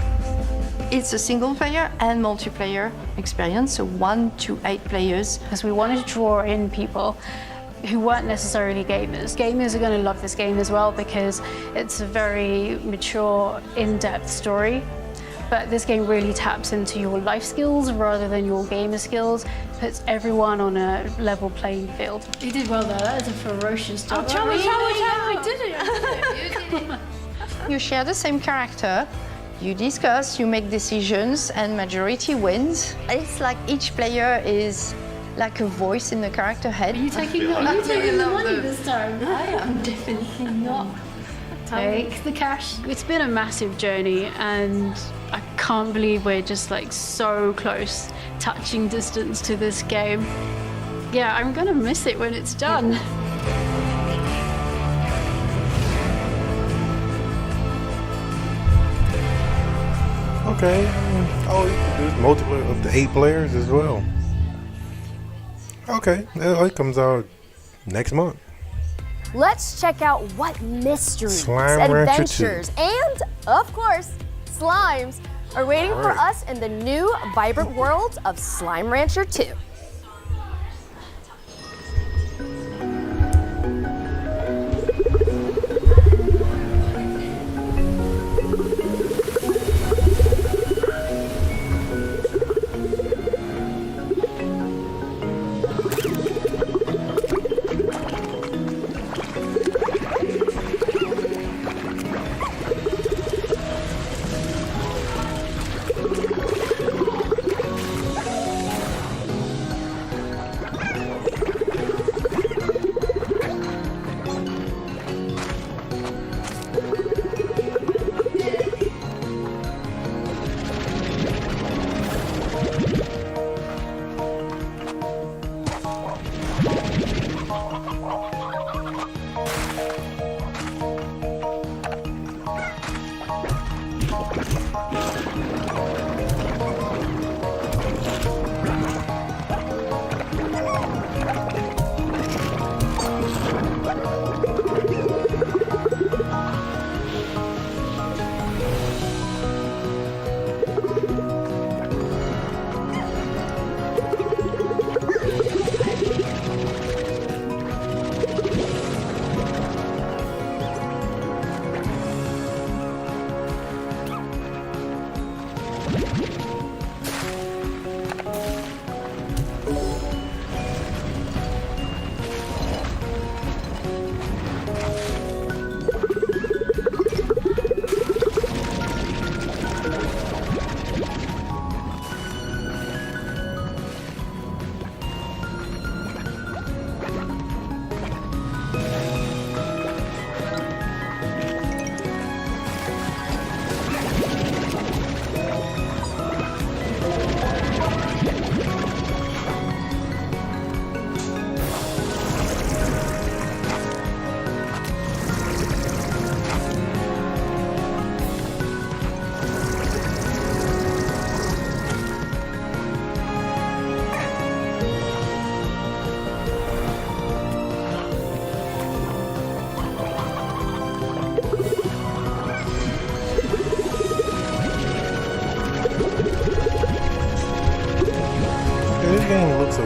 It's a single player and multiplayer experience, so 1 to 8 players. Because we wanted to draw in people who weren't necessarily gamers. Gamers are going to love this game as well because it's a very mature, in-depth story. But this game really taps into your life skills rather than your gamer skills. Puts everyone on a level playing field. You did well there. That is a ferocious job. We did it. You share the same character. You discuss, you make decisions, and majority wins. It's like each player is like a voice in the character head. Are you taking the money this time? I am definitely not. Take the cash. It's been a massive journey, and I can't believe we're just like so close, touching distance to this game. Yeah, I'm gonna miss it when it's done. Okay. Oh, you can do multiple up to 8 players as well. Okay, it comes out next month. Let's check out what mysteries, Slime Rancher adventures, and, of course, slimes are waiting for us in the new vibrant world of Slime Rancher 2.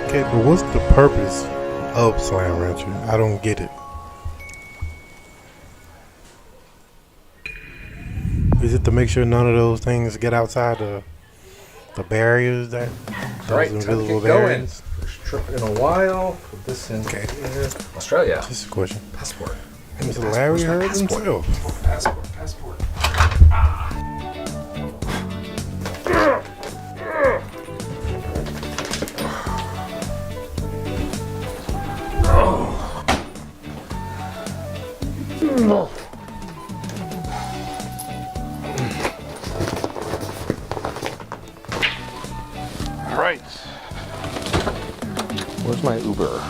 Okay, but what's the purpose of Slime Rancher? I don't get it. Is it to make sure none of those things get outside the barriers that Alright, those time to invisible get going. barriers? First trip in a while. Put this in here. Australia. Just a question. Passport. Mr. Larry Heard himself. Passport. All right. Where's my Uber?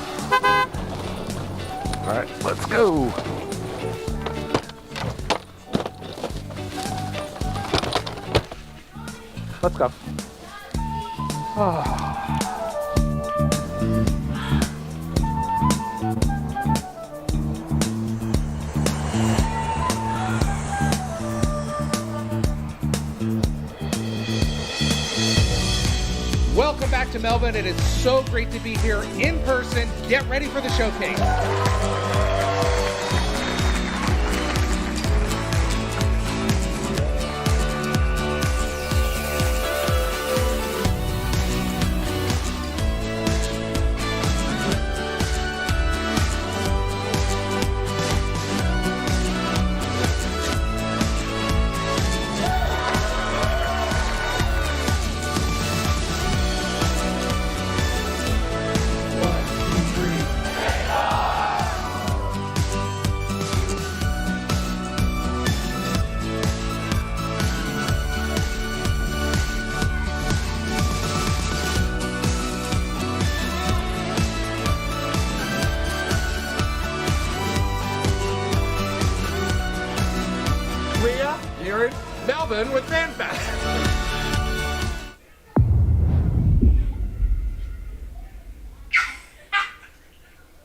All right, let's go. Let's go. Welcome back to Melbourne. It is so great to be here in person. Get ready for the showcase. Here in Melbourne with FanFest.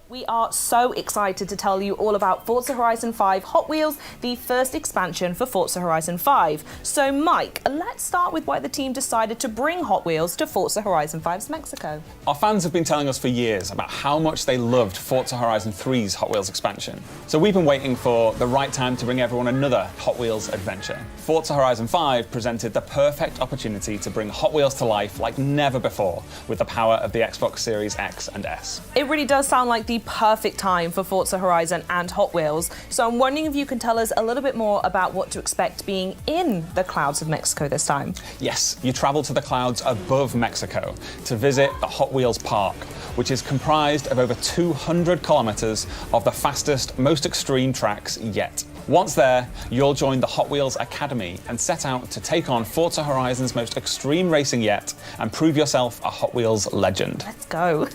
We are so excited to tell you all about Forza Horizon 5 Hot Wheels, the first expansion for Forza Horizon 5. So Mike, let's start with why the team decided to bring Hot Wheels to Forza Horizon 5's Mexico. Our fans have been telling us for years about how much they loved Forza Horizon 3's Hot Wheels expansion. So we've been waiting for the right time to bring everyone another Hot Wheels adventure. Forza Horizon 5 presented the perfect opportunity to bring Hot Wheels to life like never before with the power of the Xbox Series X and S. It really does sound like the perfect time for Forza Horizon and Hot Wheels. So I'm wondering if you can tell us a little bit more about what to expect being in the clouds of Mexico this time. Yes, you travel to the clouds above Mexico to visit the Hot Wheels Park, which is comprised of over 200 kilometers of the fastest, most extreme tracks yet. Once there, you'll join the Hot Wheels Academy and set out to take on Forza Horizon's most extreme racing yet and prove yourself a Hot Wheels legend. Let's go.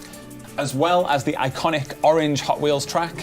As well as the iconic orange Hot Wheels track,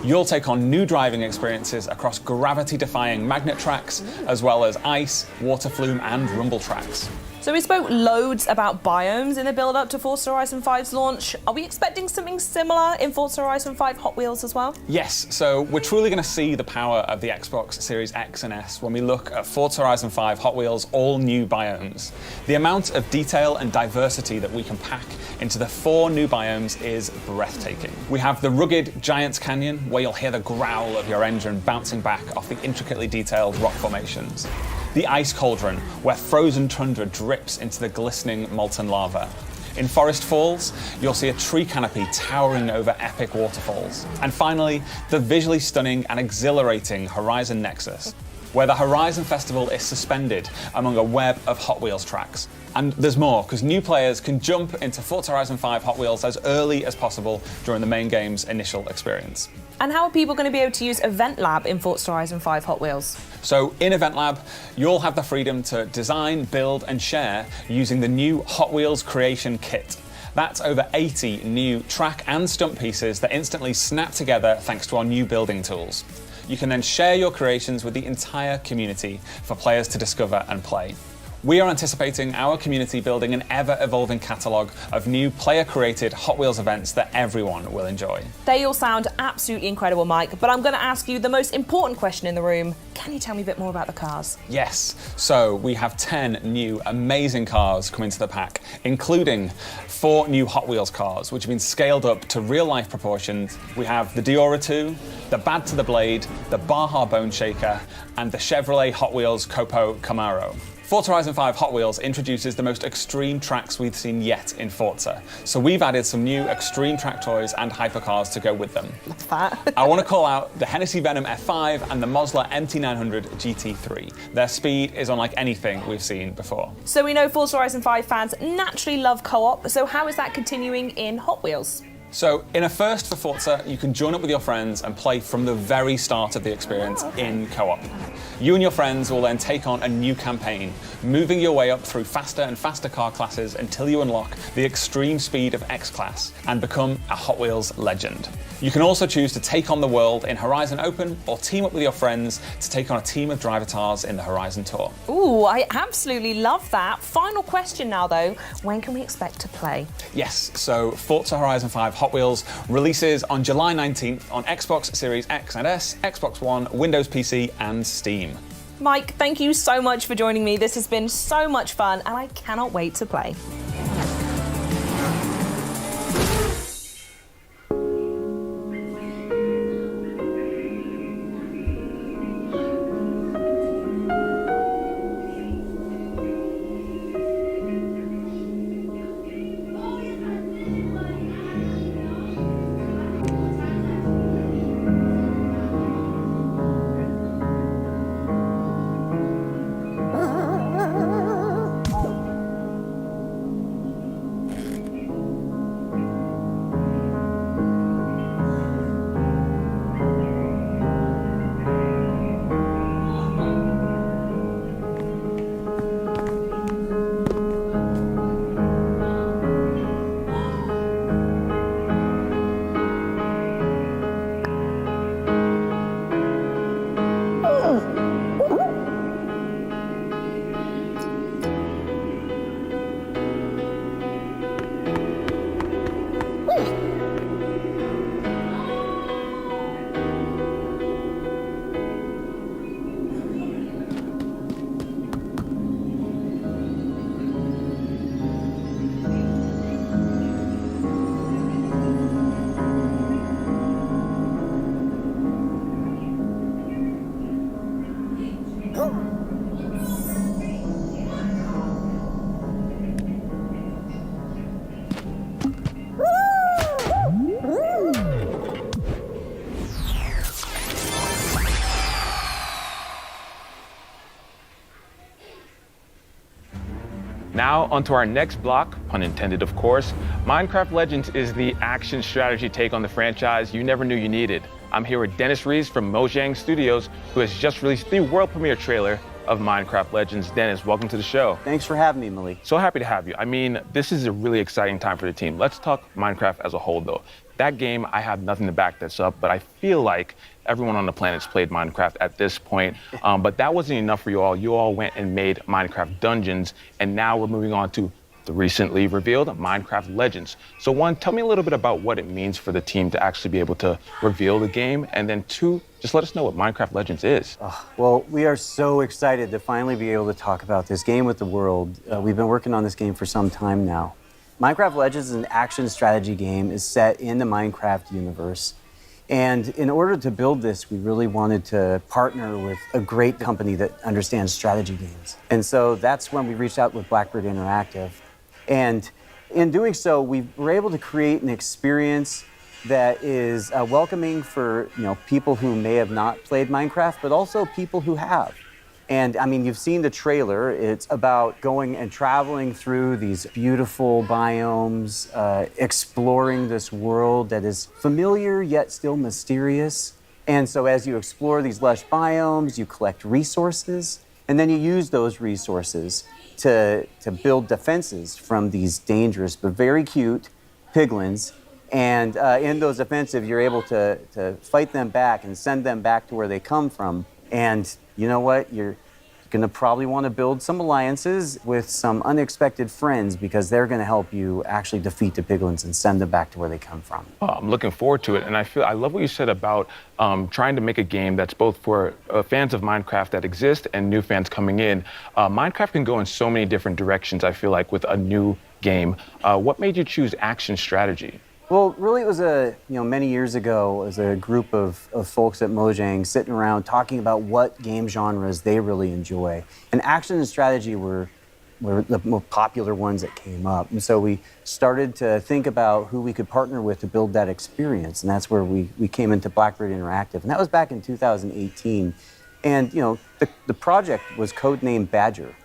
you'll take on new driving experiences across gravity-defying magnet tracks, as well as ice, water flume, and rumble tracks. So we spoke loads about biomes in the build-up to Forza Horizon 5's launch. Are we expecting something similar in Forza Horizon 5 Hot Wheels as well? Yes, so we're truly going to see the power of the Xbox Series X and S when we look at Forza Horizon 5 Hot Wheels' all new biomes. The amount of detail and diversity that we can pack into the 4 new biomes is breathtaking. We have the rugged Giants Canyon, where you'll hear the growl of your engine bouncing back off the intricately detailed rock formations. The Ice Cauldron, where frozen tundra drips into the glistening molten lava. In Forest Falls, you'll see a tree canopy towering over epic waterfalls. And finally, the visually stunning and exhilarating Horizon Nexus, where the Horizon Festival is suspended among a web of Hot Wheels tracks. And there's more, because new players can jump into Forza Horizon 5 Hot Wheels as early as possible during the main game's initial experience. And how are people going to be able to use Event Lab in Forza Horizon 5 Hot Wheels? So in Event Lab, you'll have the freedom to design, build, and share using the new Hot Wheels Creation Kit. That's over 80 new track and stunt pieces that instantly snap together thanks to our new building tools. You can then share your creations with the entire community for players to discover and play. We are anticipating our community building an ever-evolving catalogue of new player-created Hot Wheels events that everyone will enjoy. They all sound absolutely incredible, Mike, but I'm going to ask you the most important question in the room. Can you tell me a bit more about the cars? Yes, so we have 10 new amazing cars coming to the pack, including 4 new Hot Wheels cars, which have been scaled up to real-life proportions. We have the Diora 2, the Bad to the Blade, the Baja Bone Shaker, and the Chevrolet Hot Wheels Copo Camaro. Forza Horizon 5 Hot Wheels introduces the most extreme tracks we've seen yet in Forza. So we've added some new extreme track toys and hypercars to go with them. Love that. I want to call out the Hennessy Venom F5 and the Mosler MT900 GT3. Their speed is unlike anything we've seen before. So we know Forza Horizon 5 fans naturally love co-op, so how is that continuing in Hot Wheels? So, in a first for Forza, you can join up with your friends and play from the very start of the experience in co-op. You and your friends will then take on a new campaign, moving your way up through faster and faster car classes until you unlock the extreme speed of X-Class and become a Hot Wheels legend. You can also choose to take on the world in Horizon Open or team up with your friends to take on a team of drivatars in the Horizon Tour. Ooh, I absolutely love that. Final question now, though. When can we expect to play? Yes, so Forza Horizon 5 Hot Wheels releases on July 19th on Xbox Series X and S, Xbox One, Windows PC, and Steam. Mike, thank you so much for joining me. This has been so much fun, and I cannot wait to play. Now, onto our next block, pun intended, of course. Minecraft Legends is the action strategy take on the franchise you never knew you needed. I'm here with Dennis Rees from Mojang Studios, who has just released the world premiere trailer of Minecraft Legends. Dennis, welcome to the show. Thanks for having me, Malik. So happy to have you. I mean, this is a really exciting time for the team. Let's talk Minecraft as a whole, though. That game, I have nothing to back this up, but I feel like everyone on the planet's played Minecraft at this point. But that wasn't enough for you all. You all went and made Minecraft Dungeons, and now we're moving on to the recently revealed Minecraft Legends. So one, tell me a little bit about what it means for the team to actually be able to reveal the game, and then two, just let us know what Minecraft Legends is. Well, we are so excited to finally be able to talk about this game with the world. We've been working on this game for some time now. Minecraft Legends is an action strategy game. Is set in the Minecraft universe. And in order to build this, we really wanted to partner with a great company that understands strategy games. And so that's when we reached out with Blackbird Interactive. And in doing so, we were able to create an experience that is welcoming for people who may have not played Minecraft, but also people who have. And I mean, you've seen the trailer. It's about going and traveling through these beautiful biomes, exploring this world that is familiar yet still mysterious. And so as you explore these lush biomes, you collect resources, and then you use those resources to build defenses from these dangerous but very cute piglins. And in those offensives, you're able to fight them back and send them back to where they come from. And you know what? You're going to probably want to build some alliances with some unexpected friends because they're going to help you actually defeat the piglins and send them back to where they come from. I'm looking forward to it, and I love what you said about trying to make a game that's both for fans of Minecraft that exist and new fans coming in. Minecraft can go in so many different directions, I feel like, with a new game. What made you choose action strategy? Well, really, it was many years ago, as a group of folks at Mojang sitting around talking about what game genres they really enjoy. And action and strategy were the more popular ones that came up. And so we started to think about who we could partner with to build that experience. And that's where we came into Blackbird Interactive. And that was back in 2018. And, the project was codenamed Badger.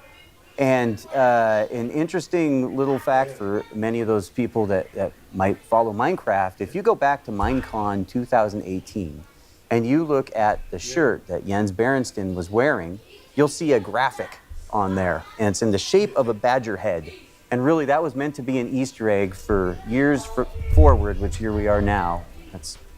And an interesting little fact for many of those people that might follow Minecraft, if you go back to Minecon 2018 and you look at the shirt that Jens Berenstain was wearing, you'll see a graphic on there, and it's in the shape of a badger head. And really, that was meant to be an Easter egg for years forward, which here we are now.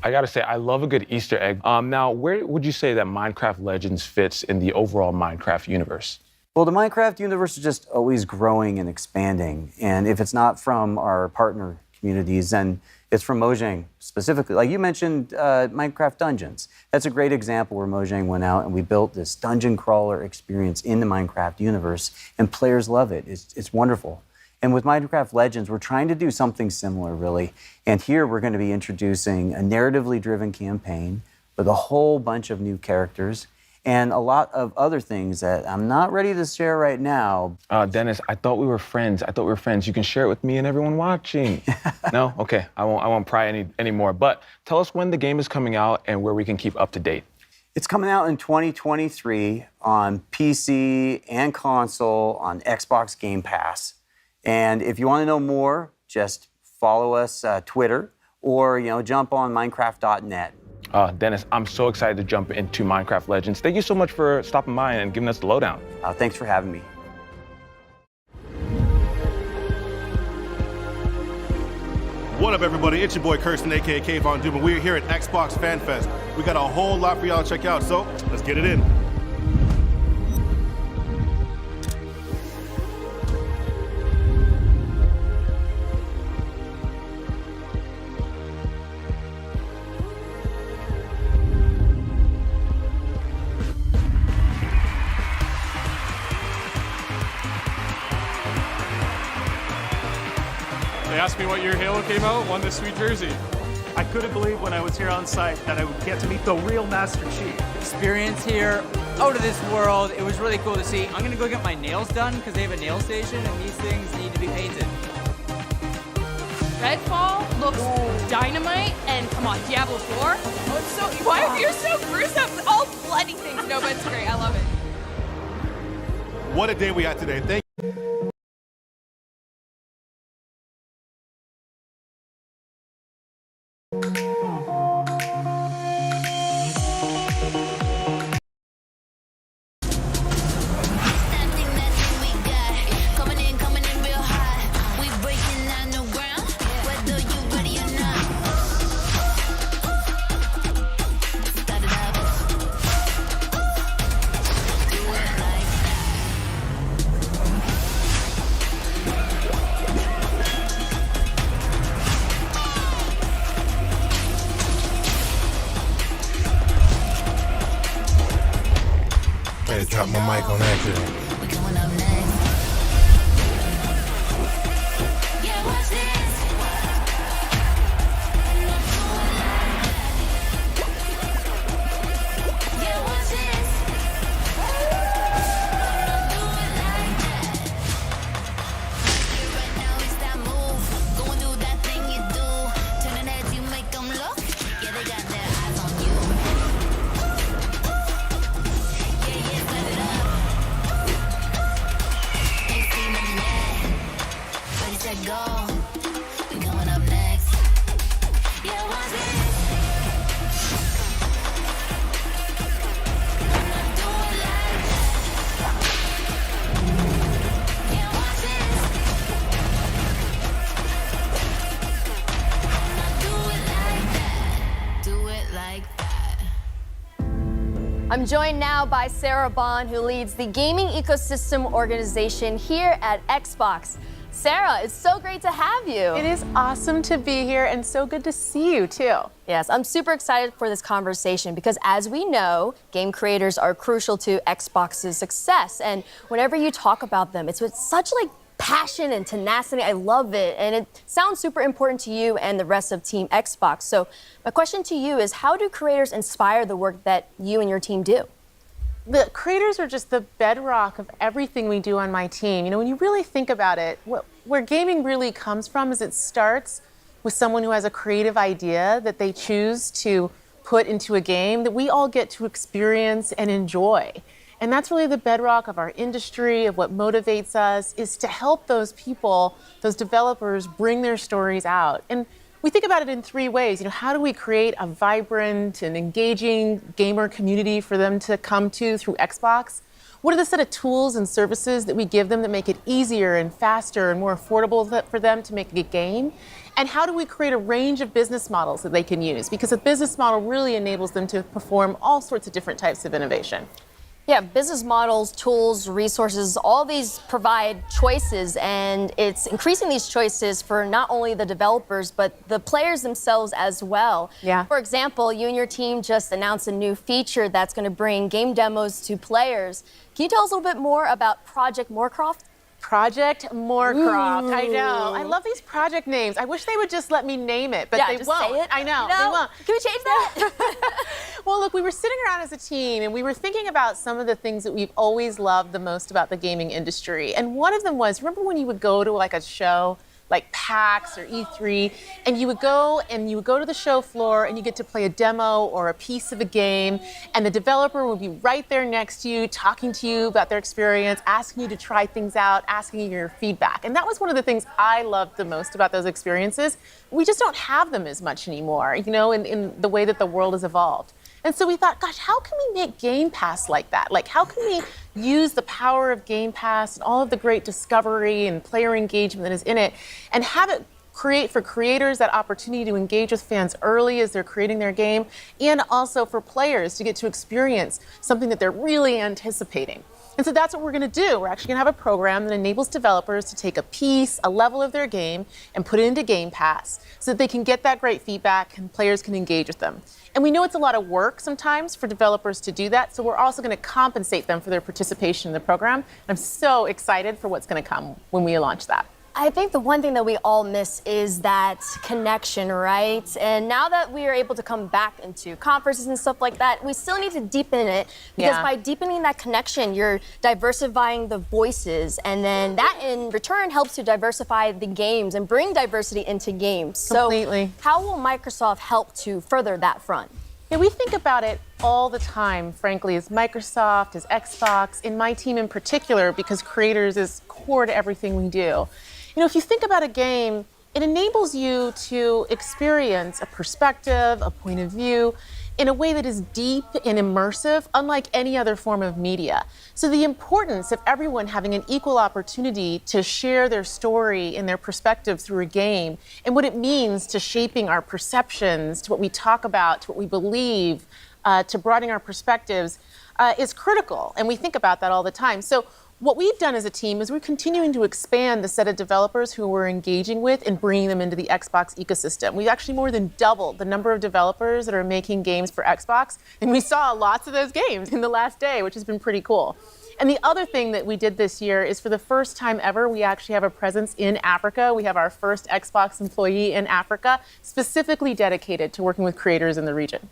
I gotta say, I love a good Easter egg. Now, where would you say that Minecraft Legends fits in the overall Minecraft universe? Well, the Minecraft universe is just always growing and expanding. And if it's not from our partner communities, then it's from Mojang specifically. Like you mentioned, Minecraft Dungeons. That's a great example where Mojang went out and we built this dungeon crawler experience in the Minecraft universe, and players love it. It's wonderful. And with Minecraft Legends, we're trying to do something similar, really. And here we're going to be introducing a narratively driven campaign with a whole bunch of new characters and a lot of other things that I'm not ready to share right now. Dennis, I thought we were friends. You can share it with me and everyone watching. No? Okay, I won't pry anymore. But tell us when the game is coming out and where we can keep up to date. It's coming out in 2023 on PC and console on Xbox Game Pass. And if you want to know more, just follow us Twitter or jump on Minecraft.net. Dennis, I'm so excited to jump into Minecraft Legends. Thank you so much for stopping by and giving us the lowdown. Thanks for having me. What up, everybody? It's your boy Kirsten, aka K Von Doom, and we're here at Xbox Fan Fest. We got a whole lot for y'all to check out, so let's get it in. They asked me what year Halo came out, won this sweet jersey. I couldn't believe when I was here on site that I would get to meet the real Master Chief. Experience here, out of this world. It was really cool to see. I'm gonna go get my nails done because they have a nail station and these things need to be painted. Redfall looks dynamite, and come on, Diablo 4. Oh, it's so, why are you so gruesome? All bloody things. No, but it's great. I love it. What a day we had today. Thank I drop my mic on accident. I'm joined now by Sarah Bond, who leads the gaming ecosystem organization here at Xbox. Sarah, it's so great to have you. It is awesome to be here and so good to see you too. Yes, I'm super excited for this conversation because as we know, game creators are crucial to Xbox's success. And whenever you talk about them, it's with such passion and tenacity. I love it. And it sounds super important to you and the rest of Team Xbox. So my question to you is, how do creators inspire the work that you and your team do? The creators are just the bedrock of everything we do on my team. You know, when you really think about it, where gaming really comes from is it starts with someone who has a creative idea that they choose to put into a game that we all get to experience and enjoy. And that's really the bedrock of our industry, of what motivates us, is to help those people, those developers, bring their stories out. And we think about it in three ways. You know, how do we create a vibrant and engaging gamer community for them to come to through Xbox? What are the set of tools and services that we give them that make it easier and faster and more affordable for them to make a game? And how do we create a range of business models that they can use? Because a business model really enables them to perform all sorts of different types of innovation. Yeah, business models, tools, resources, all these provide choices, and it's increasing these choices for not only the developers, but the players themselves as well. Yeah. For example, you and your team just announced a new feature that's going to bring game demos to players. Can you tell us a little bit more about Project Moorcroft? Project Moorcroft. Ooh. I know. I love these project names. I wish they would just let me name it, but Yeah, they just won't. say it. I know. No. They won't. Can we change that? Well, look, we were sitting around as a team and we were thinking about some of the things that we've always loved the most about the gaming industry. And one of them was, remember when you would go to like a show like PAX or E3, and you would go to the show floor and you get to play a demo or a piece of a game, and the developer would be right there next to you, talking to you about their experience, asking you to try things out, asking you your feedback. And that was one of the things I loved the most about those experiences. We just don't have them as much anymore, you know, in the way that the world has evolved. And so we thought, gosh, how can we make Game Pass like that? Like, how can we use the power of Game Pass and all of the great discovery and player engagement that is in it and have it create for creators that opportunity to engage with fans early as they're creating their game, and also for players to get to experience something that they're really anticipating. And so that's what we're going to do. We're actually going to have a program that enables developers to take a piece, a level of their game, and put it into Game Pass so that they can get that great feedback and players can engage with them. And we know it's a lot of work sometimes for developers to do that, so we're also going to compensate them for their participation in the program. I'm so excited for what's going to come when we launch that. I think the one thing that we all miss is that connection, right? And now that we are able to come back into conferences and stuff like that, we still need to deepen it, because by deepening that connection, you're diversifying the voices, and then that in return helps to diversify the games and bring diversity into games. Completely. So how will Microsoft help to further that front? Yeah, we think about it all the time, frankly, as Microsoft, as Xbox, in my team in particular, because creators is core to everything we do. You know, if you think about a game, it enables you to experience a perspective, a point of view, in a way that is deep and immersive, unlike any other form of media. So the importance of everyone having an equal opportunity to share their story and their perspective through a game, and what it means to shaping our perceptions, to what we talk about, to what we believe, to broadening our perspectives, is critical. And we think about that all the time. So what we've done as a team is we're continuing to expand the set of developers who we're engaging with and bringing them into the Xbox ecosystem. We've actually more than doubled the number of developers that are making games for Xbox, and we saw lots of those games in the last day, which has been pretty cool. And the other thing that we did this year is, for the first time ever, we actually have a presence in Africa. We have our first Xbox employee in Africa, specifically dedicated to working with creators in the region.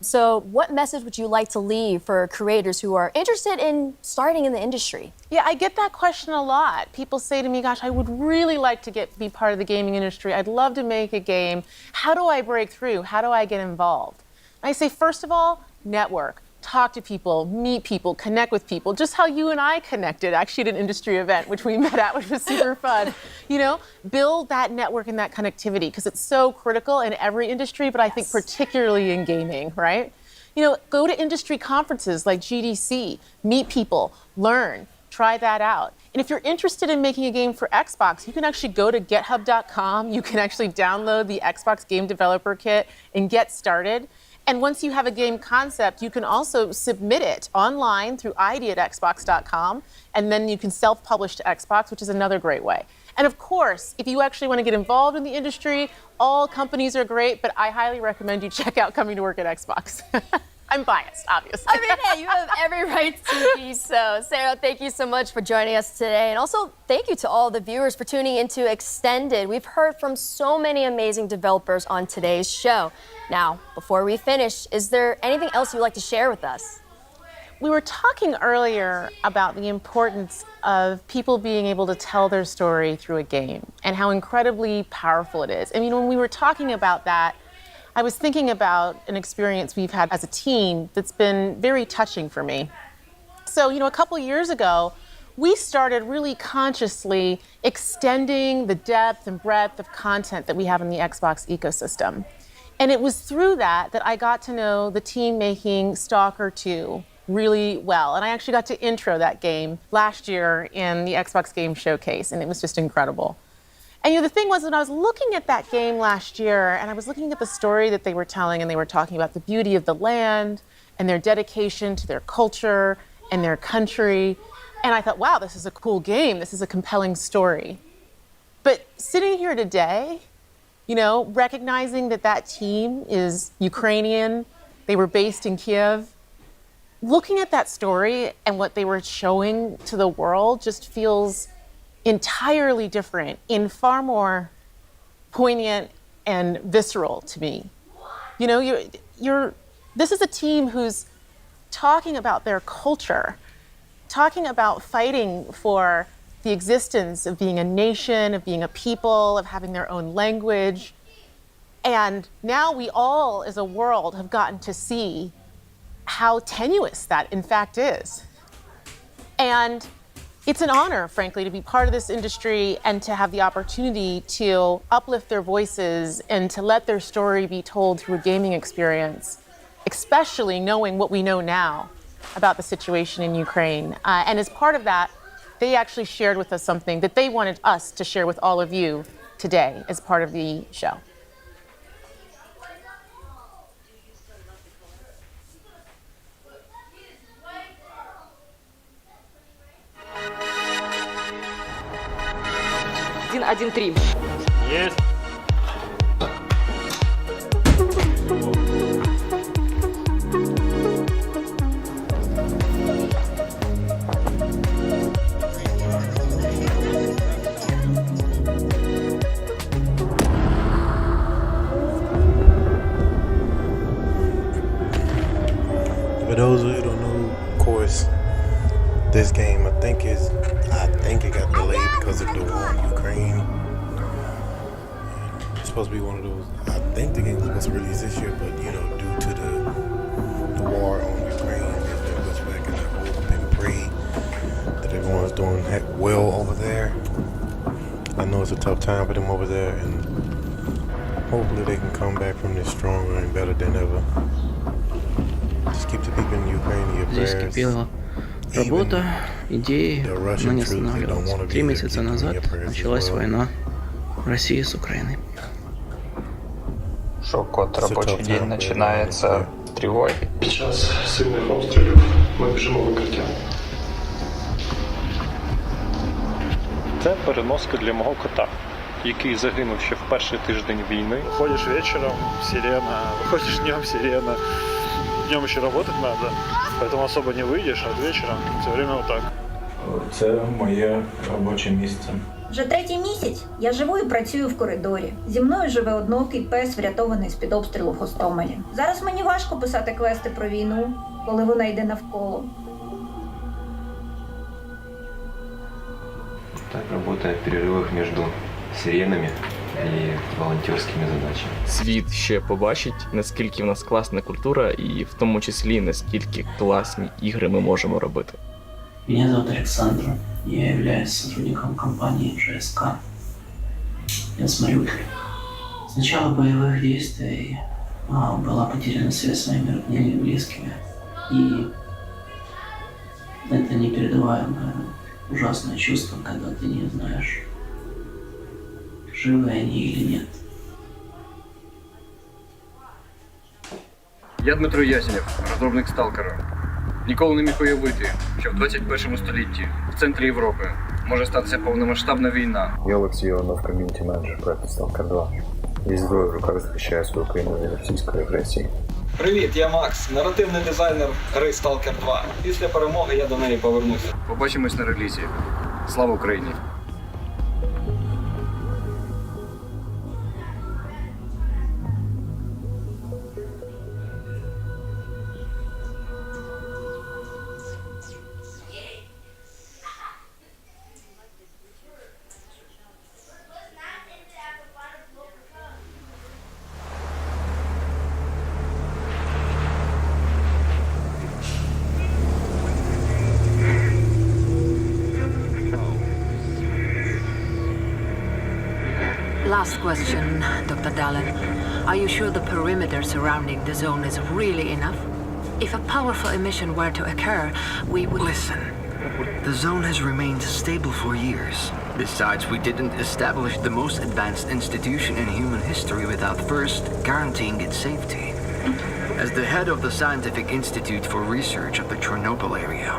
So what message would you like to leave for creators who are interested in starting in the industry? Yeah, I get that question a lot. People say to me, gosh, I would really like to be part of the gaming industry. I'd love to make a game. How do I break through? How do I get involved? I say, first of all, network. Talk to people, meet people, connect with people, just how you and I connected actually at an industry event, which we met at, which was super fun. You know, build that network and that connectivity, because it's so critical in every industry, but I think particularly in gaming, right? You know, go to industry conferences like GDC, meet people, learn, try that out. And if you're interested in making a game for Xbox, you can actually go to github.com. You can actually download the Xbox Game Developer Kit and get started. And once you have a game concept, you can also submit it online through id@xbox.com, and then you can self-publish to Xbox, which is another great way. And of course, if you actually want to get involved in the industry, all companies are great, but I highly recommend you check out coming to work at Xbox. I'm biased, obviously. I mean, hey, you have every right to be so. Sarah, thank you so much for joining us today. And also, thank you to all the viewers for tuning into Extended. We've heard from so many amazing developers on today's show. Now, before we finish, is there anything else you'd like to share with us? We were talking earlier about the importance of people being able to tell their story through a game and how incredibly powerful it is. I mean, when we were talking about that, I was thinking about an experience we've had as a team that's been very touching for me. So, a couple years ago, we started really consciously extending the depth and breadth of content that we have in the Xbox ecosystem. And it was through that I got to know the team making Stalker 2 really well. And I actually got to intro that game last year in the Xbox Game Showcase, and it was just incredible. And the thing was, when I was looking at that game last year, and I was looking at the story that they were telling, and they were talking about the beauty of the land and their dedication to their culture and their country, and I thought, wow, this is a cool game. This is a compelling story. But sitting here today, recognizing that team is Ukrainian, they were based in Kiev, looking at that story and what they were showing to the world just feels entirely different and far more poignant and visceral to me. This is a team who's talking about their culture, talking about fighting for the existence of being a nation, of being a people, of having their own language. And now we all, as a world, have gotten to see how tenuous that in fact is. And it's an honor, frankly, to be part of this industry and to have the opportunity to uplift their voices and to let their story be told through a gaming experience, especially knowing what we know now about the situation in Ukraine. And as part of that, they actually shared with us something that they wanted us to share with all of you today as part of the show. Есть. For those who don't know, of course, this game I think it got delayed because of the war in Ukraine. It's supposed to be one of those. I think the game was supposed to release this year, but due to the war on Ukraine, it's been pushed back, and I hope and pray that everyone's doing well over there. I know it's a tough time for them over there, and hopefully they can come back from this stronger and better than ever. Just keep the people in Ukraine in your prayers. Работа, идеи, но не останавливалась. 3 месяца назад началась война России с Украиной. Шок-код, рабочий день начинается тревогой. Сейчас сильних обстрілів, ми біжимо в укриття. Це переноска для мого кота, який загинув ще в перший тиждень війни. Выходишь вечером, сирена, выходишь днем, сирена. Днем еще работать надо, поэтому особо не выйдешь, а вечером все время вот так. Це моє робоче місце. Вже 3-й місяць я живу і працюю в коридорі. Зі мною живе одноокий пес, врятований з-під обстрілу в Гостомелі. Зараз мені важко писати квести про війну, коли вона йде навколо. Так работает в перерывах между сиренами і волонтерськими задачами. Світ ще побачить, наскільки в нас класна культура і в тому числі, наскільки класні ігри ми можемо робити. Меня зовут Александр, я являюсь сотрудником компании ЖСК. Я с Мариуполя. С начала боевых действий была потеряна связь с моими родными и близкими. И это непередаваемое, ужасное чувство, когда ты не знаешь, живы они или нет. Я Дмитро Ясенєв, розробник Сталкера. Ніколи не міг уявити, що в 21 столітті в центрі Європи може статися повномасштабна війна. Я Олексій Іванов, ком'юніті менеджер проекту Stalker 2. Весь зброю в руках захищає свою країну від російської агресії. Привіт, я Макс, наративний дизайнер гри Stalker 2. Після перемоги я до неї повернуся. Побачимось на релізі. Слава Україні! Last question, Dr. Dallin. Are you sure the perimeter surrounding the zone is really enough? If a powerful emission were to occur, we would... Listen, the zone has remained stable for years. Besides, we didn't establish the most advanced institution in human history without first guaranteeing its safety. As the head of the Scientific Institute for Research of the Chernobyl area,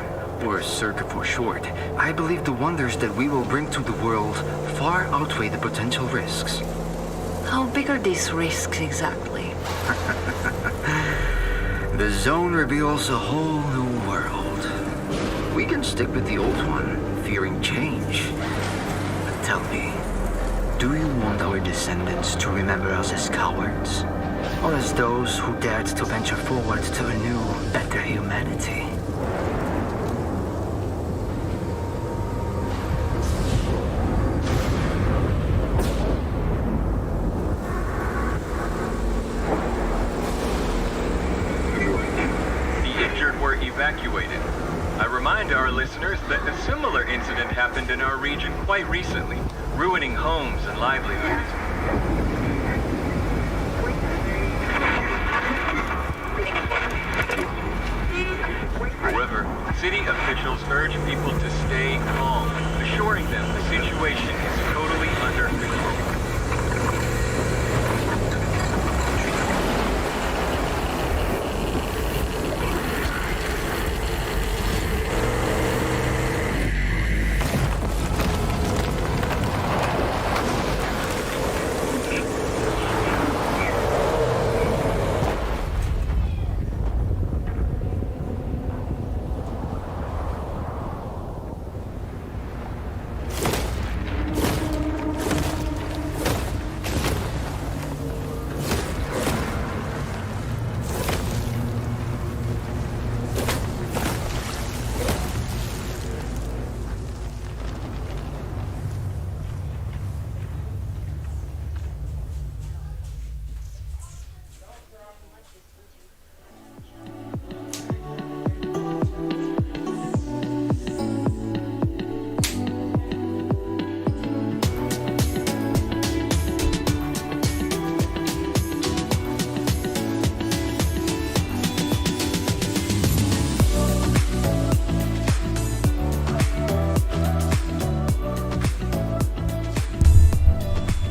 or CERC for short, I believe the wonders that we will bring to the world far outweigh the potential risks. How big are these risks exactly? The zone reveals a whole new world. We can stick with the old one, fearing change. But tell me, do you want our descendants to remember us as cowards? Or as those who dared to venture forward to a new, better humanity? Evacuated. I remind our listeners that a similar incident happened in our region quite recently, ruining homes and livelihoods. However, city officials urge people to stay calm, assuring them the situation is totally under control.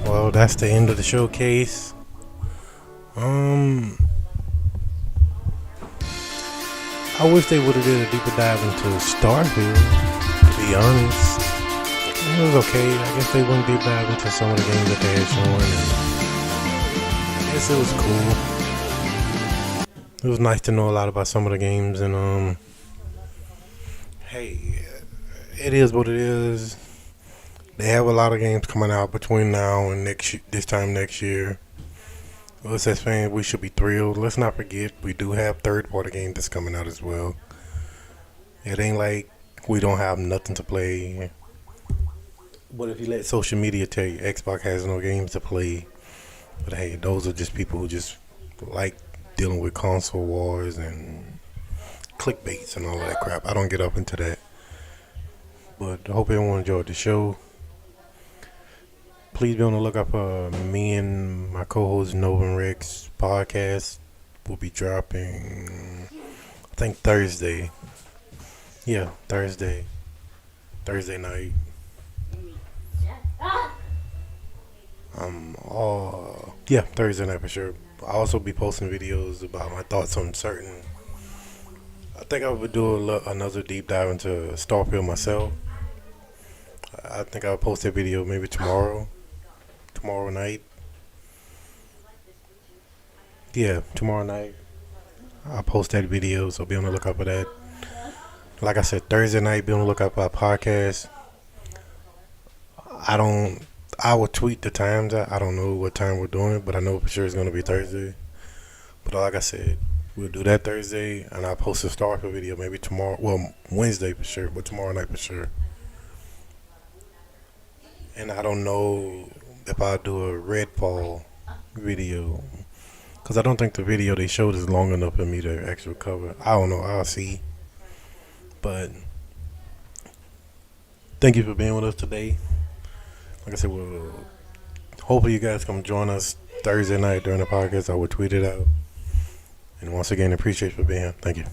Well, that's the end of the showcase. I wish they would have did a deeper dive into Starfield, to be honest. It was okay. I guess they wouldn't deep dive into some of the games that they had shown. And I guess it was cool. It was nice to know a lot about some of the games, and hey, it is what it is. They have a lot of games coming out between now and this time next year. Us as fans, we should be thrilled. Let's not forget, we do have third-party games that's coming out as well. It ain't like we don't have nothing to play. But if you let social media tell you Xbox has no games to play, but hey, those are just people who just like dealing with console wars and clickbaits and all that crap. I don't get up into that. But I hope everyone enjoyed the show. Please be on the lookout for me and my co-host Nova and Rex podcast. Will be dropping, I think, Thursday. Yeah, Thursday night. Yeah, Thursday night for sure. I'll also be posting videos about my thoughts on certain. I think I would do another deep dive into Starfield myself. I think I'll post that video maybe tomorrow night. Yeah, tomorrow night. I'll post that video, so be on the lookout for that. Like I said, Thursday night, be on the lookout for our podcast. I will tweet the times out. I don't know what time we're doing it, but I know for sure it's going to be Thursday. But like I said, we'll do that Thursday, and I'll post a Starfield video maybe tomorrow. Well, Wednesday for sure, but tomorrow night for sure. And I don't know if I'll do a Redfall video, because I don't think the video they showed is long enough for me to actually cover. I don't know. I'll see. But thank you for being with us today. Like I said, hopefully you guys come join us Thursday night during the podcast. I will tweet it out. And once again, appreciate you for being here. Thank you.